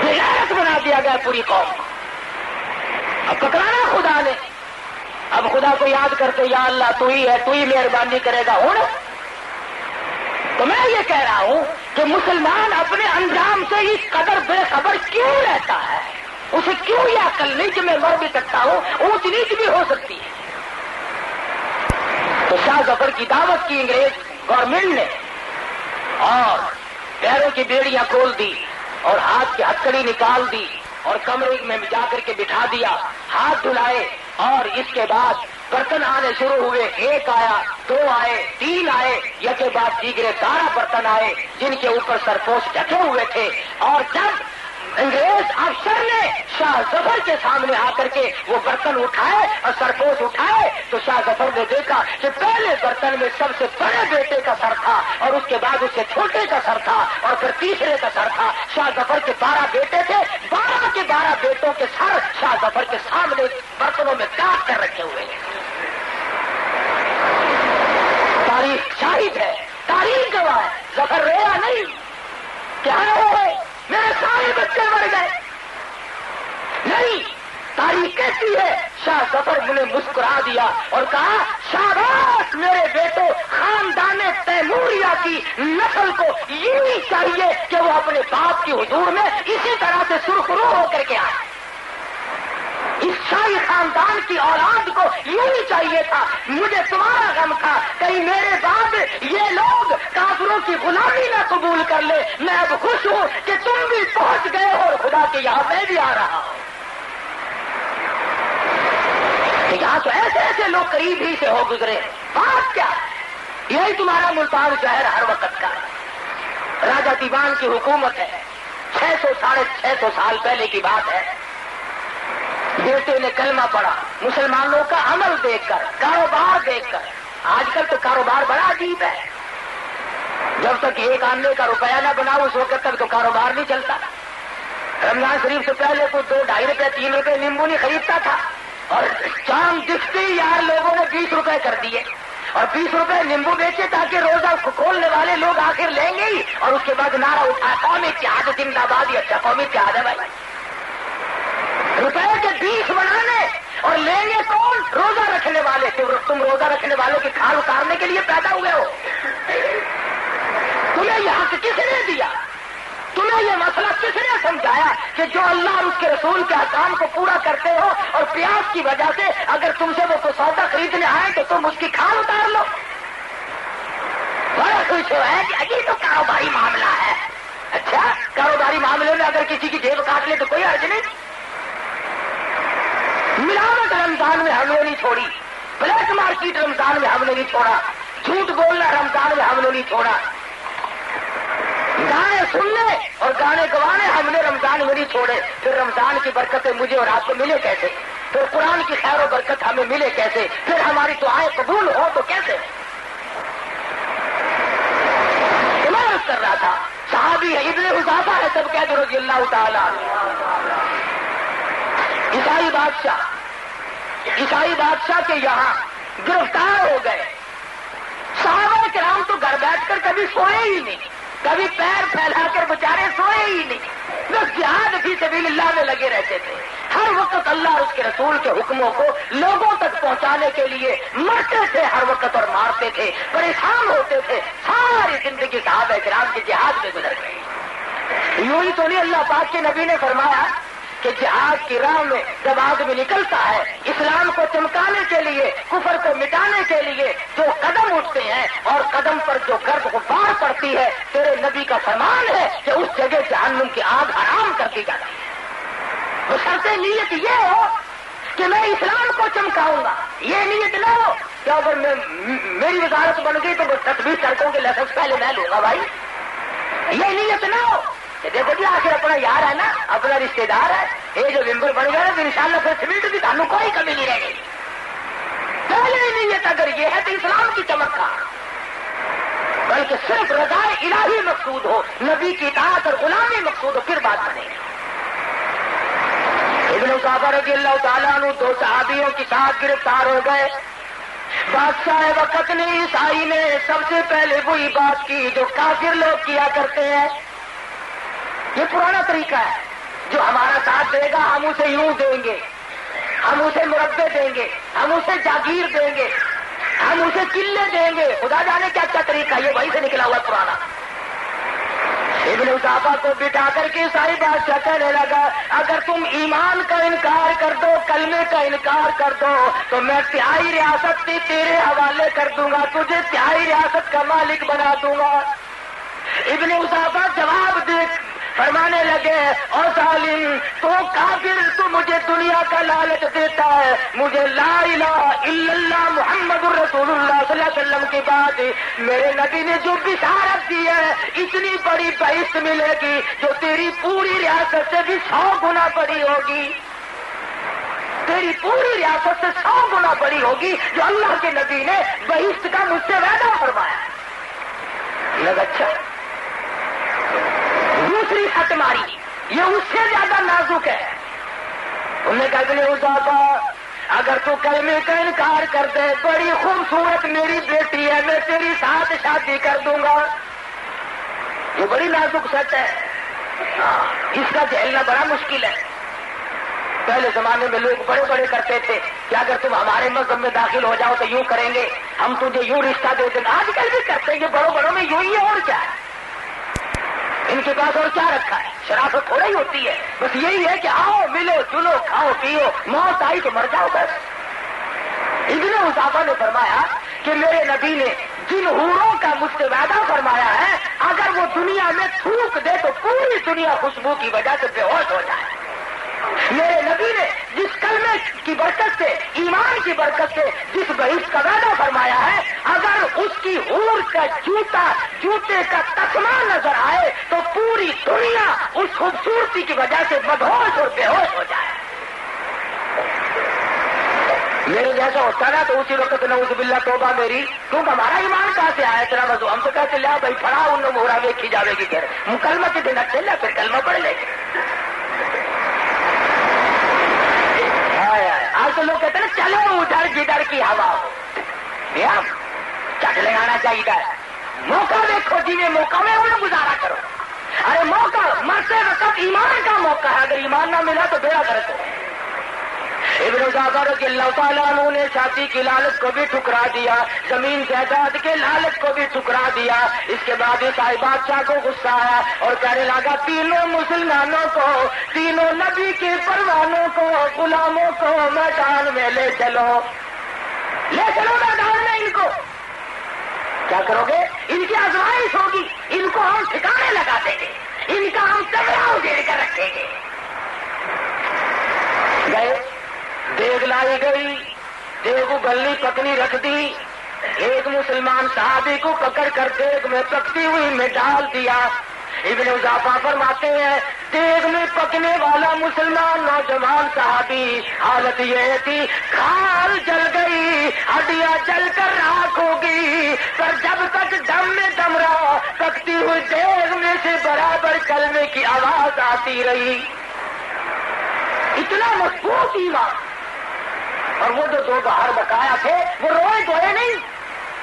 غیرت بنا دیا گیا پوری قوم کو۔ اب پکڑانا خدا نے، اب خدا کو یاد کرتے یا اللہ تو ہی ہے، تو ہی مہربانی کرے گا۔ ہوں تو میں یہ کہہ رہا ہوں کہ مسلمان اپنے انجام سے اس قدر بے خبر کیوں رہتا ہے؟ اسے کیوں یہ عقل نہیں کہ میں مر بھی سکتا ہوں، اونچ نیچ بھی ہو سکتی ہے؟ تو شاہ ظفر کی دعوت کی انگریز گورنمنٹ نے اور پیروں کی بیڑیاں کھول دی اور ہاتھ کی ہتکڑی نکال دی اور کمرے میں جا کر کے بٹھا دیا، ہاتھ دھلائے اور اس کے بعد برتن آنے شروع ہوئے، ایک آیا، 2 آئے، 3 آئے، یہ کے بعد دیگرے 12 برتن آئے جن کے اوپر سرپوش ڈھکے ہوئے تھے۔ اور جب انگریز افسر نے شاہ ظفر کے سامنے آ کر کے وہ برتن اٹھائے اور سرپوش اٹھائے تو شاہ ظفر نے دیکھا کہ پہلے برتن میں سب سے بڑے بیٹے کا سر تھا اور اس کے بعد اس سے چھوٹے کا سر تھا اور پھر تیسرے کا سر تھا۔ شاہ ظفر کے 12 بیٹے تھے، 12 کے 12 بیٹوں کے سر شاہ ظفر کے سامنے برتنوں میں کاٹ کر رکھے ہوئے ہیں۔ تاریخ شاہد ہے، تاریخ گواہ ہے، ظفر رویا نہیں، کیا ہے میرے سارے بچے مر گئے، نہیں، تاریخ کہتی ہے شاہ ظفر نے مسکرا دیا اور کہا شاباش میرے بیٹو، خاندان تیموریہ کی نسل کو یہی چاہیے کہ وہ اپنے باپ کی حضور میں اسی طرح سے سرخرو ہو کر کے آئے۔ اس شاہی خاندان کی اولاد کو یوں ہی چاہیے تھا. مجھے تمہارا غم تھا کہیں میرے بعد یہ لوگ کافروں کی غلامی نہ قبول کر لے. میں اب خوش ہوں کہ تم بھی پہنچ گئے ہو اور خدا کے یہاں میں بھی آ رہا ہوں. یہاں تو ایسے ایسے لوگ قریب ہی سے ہو گزرے. بات کیا؟ یہی تمہارا ملتان شہر ہر وقت کا راجہ دیوان کی حکومت ہے. 600 ساڑھے 600 سال پہلے کی بات ہے. بیٹے نے کلمہ پڑھا. مسلمانوں کا عمل دیکھ کر, کاروبار دیکھ کر. آج کل تو کاروبار بڑا عجیب ہے. جب تک ایک آنے کا روپیہ نہ بناؤ اس وقت تک تو کاروبار نہیں چلتا. رمضان شریف سے پہلے کوئی 2 2.5 روپے 3 روپے نیمبو نہیں خریدتا تھا, اور چاند دکھتے ہی یار لوگوں نے 20 روپے کر دیے, اور 20 روپے نیمبو بیچے تاکہ روزہ کھولنے والے لوگ آخر لیں گے ہی. اور اس کے بعد نعرہ اٹھا قومی اتحاد زندہ باد. ہی اچھا قومی اتحاد ہے بھائی. روپے کے 20 بنانے اور لیں گے کون؟ روزہ رکھنے والے. تم روزہ رکھنے والوں کی کھال اتارنے کے لیے پیدا ہوئے ہو. تمہیں یہ حق کس نے دیا؟ تمہیں یہ مسئلہ کس نے سمجھایا کہ جو اللہ اور اس کے رسول کے احکام کو پورا کرتے ہو اور پیاس کی وجہ سے اگر تم سے وہ سودا خریدنے آئے تو تم اس کی کھال اتار لو؟ بڑا خوش ہو ہے کہ ابھی تو کاروباری معاملہ ہے. اچھا, کاروباری معاملے میں اگر کسی کی جیب کاٹ لے تو کوئی حرج نہیں. ملاوٹ رمضان میں ہم نے نہیں چھوڑی, بلیک مارکیٹ رمضان میں ہم نے نہیں چھوڑا, جھوٹ بولنا رمضان میں ہم نے نہیں چھوڑا, گانے سننے اور گانے گوانے ہم نے رمضان میں نہیں چھوڑے. پھر رمضان کی برکتیں مجھے اور آپ کو ملے کیسے؟ پھر قرآن کی خیر و برکت ہمیں ملے کیسے؟ پھر ہماری دعائیں قبول ہو تو کیسے؟ میں عرض کر رہا تھا صحابی ہے, ابن حذافہ ہے, سب کہتے رضی اللہ تعالی. عیسائی بادشاہ کے یہاں گرفتار ہو گئے. صحابہ کرام تو گھر بیٹھ کر کبھی سوئے ہی نہیں, کبھی پیر پھیلا کر بیچارے سوئے ہی نہیں. بس جہاد فی سبیل اللہ میں لگے رہتے تھے. ہر وقت اللہ اور اس کے رسول کے حکموں کو لوگوں تک پہنچانے کے لیے مرتے تھے ہر وقت اور مارتے تھے, پریشان ہوتے تھے. ساری زندگی صحابہ کرام کے جہاد میں گزر گئی. یوں ہی تو نہیں اللہ پاک کے نبی نے فرمایا کہ جہاد کی راہ میں جب آدمی نکلتا ہے اسلام کو چمکانے کے لیے, کفر کو مٹانے کے لیے جو قدم اٹھتے ہیں اور قدم پر جو گرد غبار پڑتی ہے, تیرے نبی کا فرمان ہے کہ اس جگہ جہنم کی آگ حرام کر دی جاتی ہے. بشرطِ نیت یہ ہو کہ میں اسلام کو چمکاؤں گا. یہ نیت نہ ہو کہ اگر میری وزارت بن گئی تو 26 سڑکوں کے لائسنس پہلے میں لوں گا بھائی. یہ نیت نہ ہو کہ دیکھو جی آخر اپنا یار ہے نا, اپنا رشتے دار ہے, یہ جو ممبر بن گیا تو انشاءاللہ پھر سیمنٹ کی تھانوں کوئی کمی نہیں رہ گئی. پہلے نیت اگر یہ ہے تو اسلام کی چمک کا, بلکہ صرف رضا الہی مقصود ہو, نبی کی اطاعت اور غلامی مقصود ہو, پھر بات بنے گی. ابن حذافہ رضی اللہ تعالیٰ عنہ 2 صحابیوں کے ساتھ گرفتار ہو گئے. بادشاہ وقت نے عیسائی نے سب سے پہلے وہی بات کی جو کافر لوگ کیا کرتے ہیں. یہ پرانا طریقہ ہے, جو ہمارا ساتھ دے گا ہم اسے یوں دیں گے, ہم اسے مربے دیں گے, ہم اسے جاگیر دیں گے, ہم اسے قلعے دیں گے. خدا جانے کیا کیا طریقہ, یہ وہیں سے نکلا ہوا پرانا. ابن حذافہ کو بٹھا کر کے عیسائی بادشاہ کہنے لگا اگر تم ایمان کا انکار کر دو, کلمے کا انکار کر دو تو میں 3 ریاست تیرے حوالے کر دوں گا, تجھے 3 ریاست کا مالک بنا دوں گا. ابن حذافہ جواب دے فرمانے لگے او ظالم, تو کافر, تو مجھے دنیا کا لالچ دیتا ہے, مجھے لا الہ الا اللہ محمد الرسول اللہ صلی اللہ علیہ وسلم کی بات میرے نبی نے جو بشارت دی ہے اتنی بڑی بہشت ملے گی جو تیری پوری ریاست سے بھی 100 گنا بڑی ہوگی, تیری پوری ریاست سے 100 گنا بڑی ہوگی جو اللہ کے نبی نے بہشت کا مجھ سے وعدہ فرمایا. لگا اچھا, دوسری ہٹ ماری, یہ اس سے زیادہ نازک ہے. انہوں نے کہا ابن حذافہ اگر تو کلمے کا انکار کر دے, بڑی خوبصورت میری بیٹی ہے, میں تیری ساتھ شادی کر دوں گا. یہ بڑی نازک سچ ہے, اس کا جھیلنا بڑا مشکل ہے. پہلے زمانے میں لوگ بڑے بڑے کرتے تھے کہ اگر تم ہمارے مذہب میں داخل ہو جاؤ تو یوں کریں گے, ہم تجھے یوں رشتہ دے دیں گے. آج کل بھی کرتے ہیں یہ بڑوں بڑوں میں یوں ہی ہے, اور کیا ہے. ان کے پاس اور کیا رکھا ہے؟ شرافت تھوڑا ہی ہوتی ہے، بس یہی ہے کہ آؤ ملو جلو کھاؤ پیو، موت آئی تو مر جاؤ بس۔ ابن حذافہ نے فرمایا کہ میرے نبی نے جن حوروں کا مجھ سے وعدہ فرمایا ہے، اگر وہ دنیا میں تھوک دے تو پوری دنیا خوشبو کی وجہ سے بے ہوش ہو جائے۔ میرے نبی نے جس کلمے کی برکت سے، ایمان کی برکت سے جس بہشت کا وعدہ فرمایا ہے، اگر اس کی حور کا جوتے کا تسمہ نظر آئے تو پوری دنیا اس خوبصورتی کی وجہ سے مدہوش اور بے ہوش ہو جائے۔ میرے جیسا ہوتا نا تو اسی وقت نعوذ باللہ توبہ میری، کیونکہ ہمارا ایمان کہاں سے آیا اتنا وضو؟ ہم تو کہتے لیا بھائی پڑھا ان نے مہرا ویکھی جاوے گی، کہہ رہے مکلمہ کے دن چل پھر کلمہ پڑھ لے گے۔ آج تو لوگ کہتے ہیں چلو ادھر جدھر کی ہوا ہو، چٹ لگانا چاہیے، موقع دیکھو جی میں موقع میں انہیں گزارا کرو۔ ارے موقع مرتے وقت ایمان کا موقع ہے، اگر ایمان نہ ملا تو بیڑا غرق ہو۔ ابن حذافہ رضی اللہ تعالیٰ عنہ نے شادی کی لالچ کو بھی ٹھکرا دیا، زمین جائیداد کے لالچ کو بھی ٹھکرا دیا۔ اس کے بعد عیسائی بادشاہ کو غصہ آیا اور کہنے لگا تینوں مسلمانوں کو، تینوں نبی کے پروانوں کو، غلاموں کو میدان میں لے چلو میدان میں۔ ان کو کیا کرو گے؟ ان کی آزمائش ہوگی، ان کو ہم ٹھکانے لگا دیں گے، ان کا ہم چمڑا اجیڑ کر رکھیں گے۔ گئے، دیگ لائی گئی، دیگ ابلنی پکنی رکھ دی، ایک مسلمان صحابی کو پکڑ کر دیگ میں پکتی ہوئی میں ڈال دیا۔ ابن حذافہ فرماتے ہیں دیگ میں پکنے والا مسلمان نوجوان صحابی حالت یہ تھی کھال جل گئی، ہڈیاں جل کر راکھ ہوگی، پر جب تک دم میں دم رہا پکتی ہوئی دیگ میں سے برابر کلمے کی آواز آتی رہی۔ اتنا مضبوط ایمان۔ اور وہ جو دو باہر بقایا تھے وہ روئے دھوئے نہیں،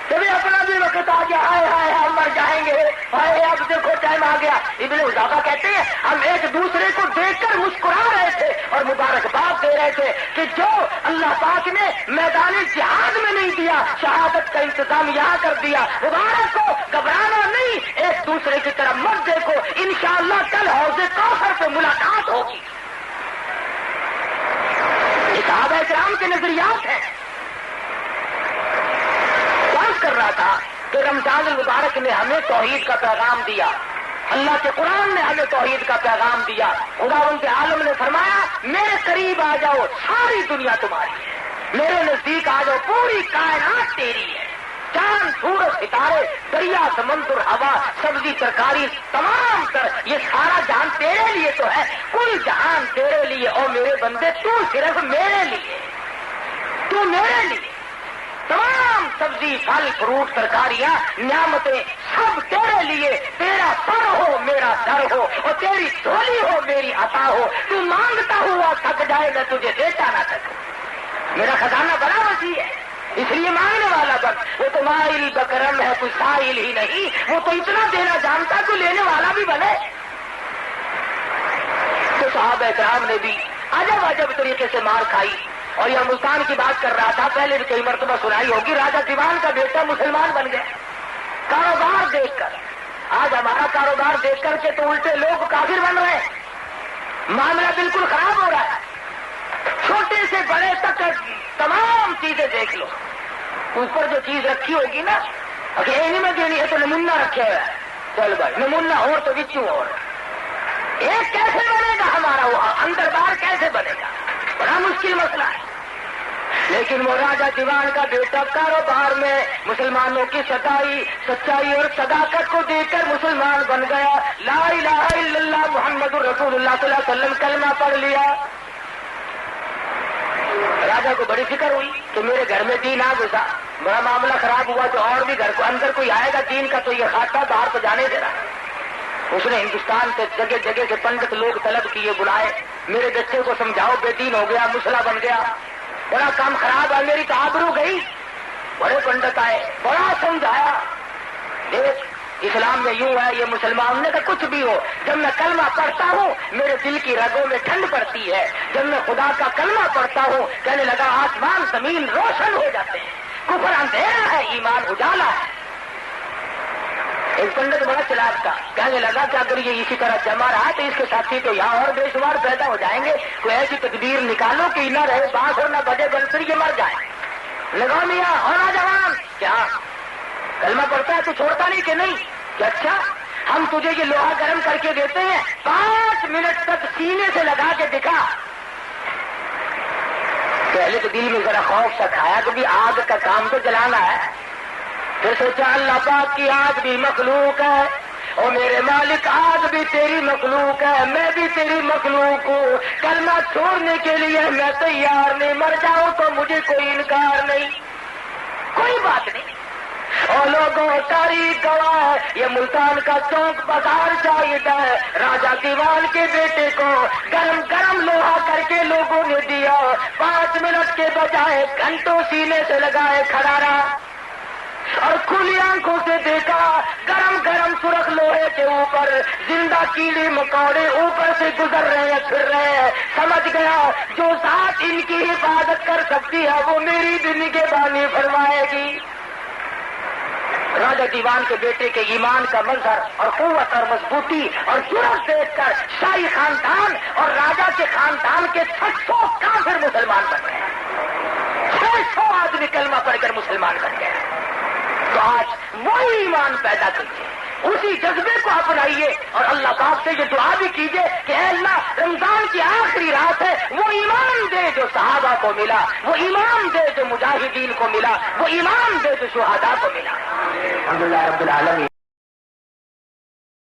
کبھی اپنا بھی وقت آ گیا، ہائے ہائے ہم مر جائیں گے، ہائے اب دیکھو ٹائم آ گیا۔ ابن حذافہ کہتے ہیں ہم ایک دوسرے کو دیکھ کر مسکرا رہے تھے اور مبارکباد دے رہے تھے کہ جو اللہ پاک نے میدان جہاد میں نہیں دیا، شہادت کا انتظام یہاں کر دیا، مبارک کو گھبرانا نہیں، ایک دوسرے کی طرف مت دیکھو، انشاءاللہ کل حوض کوثر پہ ملاقات ہوگی۔ صحابہ کرام کے نظریات ہیں۔ بات کر رہا تھا کہ رمضان المبارک نے ہمیں توحید کا پیغام دیا، اللہ کے قرآن نے ہمیں توحید کا پیغام دیا۔ خداوند عالم نے فرمایا میرے قریب آ جاؤ، ساری دنیا تمہاری ہے، میرے نزدیک آ جاؤ، پوری کائنات تیری ہے، چاند سورج ستارے دریا سمندر ہوا سبزی ترکاری تمام تر یہ سارا جہان تیرے لیے تو ہے، کل جہان تیرے لیے، اور میرے بندے تو صرف میرے لیے، تو میرے لیے، تمام سبزی پھل فروٹ ترکاریاں نعمتیں سب تیرے لیے، تیرا سر ہو میرا سر ہو اور تیری جھولی ہو میری عطا ہو، تو مانگتا ہوا تھک جائے میں تجھے دیتا نہ سکوں، میرا خزانہ بڑا وسیع ہے، اس لیے مانگنے والا بن، وہ تو مائل بکرم ہے کوئی سائل ہی نہیں، وہ تو اتنا دینا جانتا کہ لینے والا بھی بنے۔ تو صحابہ کرام نے بھی عجب عجب طریقے سے مار کھائی، اور یہ ملتان کی بات کر رہا تھا، پہلے بھی کئی مرتبہ سنائی ہوگی، راجہ دیوان کا بیٹا مسلمان بن گیا کاروبار دیکھ کر۔ آج ہمارا کاروبار دیکھ کر کے تو الٹے لوگ کافر بن رہے ہیں، معاملہ بالکل خراب ہو رہا ہے، چھوٹے سے بڑے تک تمام چیزیں دیکھ لو، اوپر جو چیز رکھی ہوگی نا اگر اینی میں دینی ہے تو نمونہ رکھے ہوا ہے، چل بھائی نمونہ اور تو بچوں اور ایک کیسے بنے گا ہمارا، وہ اندر باہر کیسے بنے گا، بڑا مشکل مسئلہ ہے۔ لیکن وہ راجہ دیوان کا بیٹا کاروبار میں مسلمانوں کی سچائی اور صداقت کو دیکھ کر مسلمان بن گیا، لا الہ الا اللہ محمد الرسول اللہ صلی اللہ علیہ وسلم کلمہ پڑھ لیا۔ راجہ کو بڑی فکر ہوئی کہ میرے گھر میں دین آ گزا، بڑا معاملہ خراب ہوا تو اور بھی گھر کو اندر کوئی آئے گا دین کا تو یہ خاصہ باہر تو جانے دے رہا۔ اس نے ہندوستان سے جگہ جگہ سے پنڈت لوگ طلب کیے، بلائے، میرے بچے کو سمجھاؤ بے دین ہو گیا، مسئلہ بن گیا، بڑا کام خراب ہے، میری تو آبرو گئی۔ بڑے پنڈت آئے، بڑا سمجھایا، دیکھ اسلام میں یوں ہے، یہ مسلمان نے کہا کچھ بھی ہو، جب میں کلمہ پڑھتا ہوں میرے دل کی رگوں میں ٹھنڈ پڑتی ہے، جب میں خدا کا کلمہ پڑھتا ہوں کہنے لگا آسمان زمین روشن ہو جاتے ہیں، کفر اندھیرا ہے ایمان اجالا ہے۔ ایک پنڈت بڑا چلاک تھا، کہنے لگا کہ اگر یہ اسی طرح جمع رہا تو اس کے ساتھی تو یہاں اور بے شمار پیدا ہو جائیں گے، کوئی ایسی تدبیر نکالو کہ نہ رہے بانس اور نہ بجے بنسری، یہ مر جائے۔ لگا میاں اور نوجوان کیا کلمہ پڑھتا ہے تو چھوڑتا نہیں کہ نہیں؟ کہ اچھا ہم تجھے یہ لوہا گرم کر کے دیتے ہیں، 5 منٹ تک سینے سے لگا کے دکھا۔ پہلے تو دل میں ذرا خوف سا کھایا کہ بھی آگ کا کام تو جلانا ہے، پھر سوچا اللہ پاک کی آگ بھی مخلوق ہے، اور میرے مالک آگ بھی تیری مخلوق ہے، میں بھی تیری مخلوق ہوں، کلمہ چھوڑنے کے لیے میں تیار نہیں، مر جاؤں تو مجھے کوئی انکار نہیں، کوئی بات نہیں۔ اور لوگوں تاریخ گواہ یہ ملتان کا چوک بازار شاہد ہے، راجا دیوان کے بیٹے کو گرم گرم لوہا کر کے لوگوں نے دیا، 5 منٹ کے بجائے گھنٹوں سینے سے لگائے کھڑا رہا، اور کھلی آنکھوں سے دیکھا گرم گرم سرخ لوہے کے اوپر زندہ کیڑے مکوڑے اوپر سے گزر رہے ہیں، پھر رہے ہیں۔ سمجھ گیا جو ذات ان کی حفاظت کر سکتی ہے وہ میری بھی نگہبانی فرمائے گی۔ راجا دیوان کے بیٹے کے ایمان کا منظر اور قوت اور مضبوطی اور جرأت دیکھ کر شاہی خاندان اور راجا کے خاندان کے 600 کافر مسلمان بن گئے، 600 آدمی کلمہ پڑھ کر مسلمان بن گئے۔ تو آج وہی ایمان پیدا کیجیے، اسی جذبے کو اپنائیے، اور اللہ پاک سے یہ دعا بھی کیجیے کہ اے اللہ رمضان کی آخری رات ہے، وہ ایمان دے جو صحابہ کو ملا، وہ ایمان دے جو مجاہدین کو ملا، وہ ایمان دے جو شہداء کو ملا۔ الحمدللہ رب العالمین۔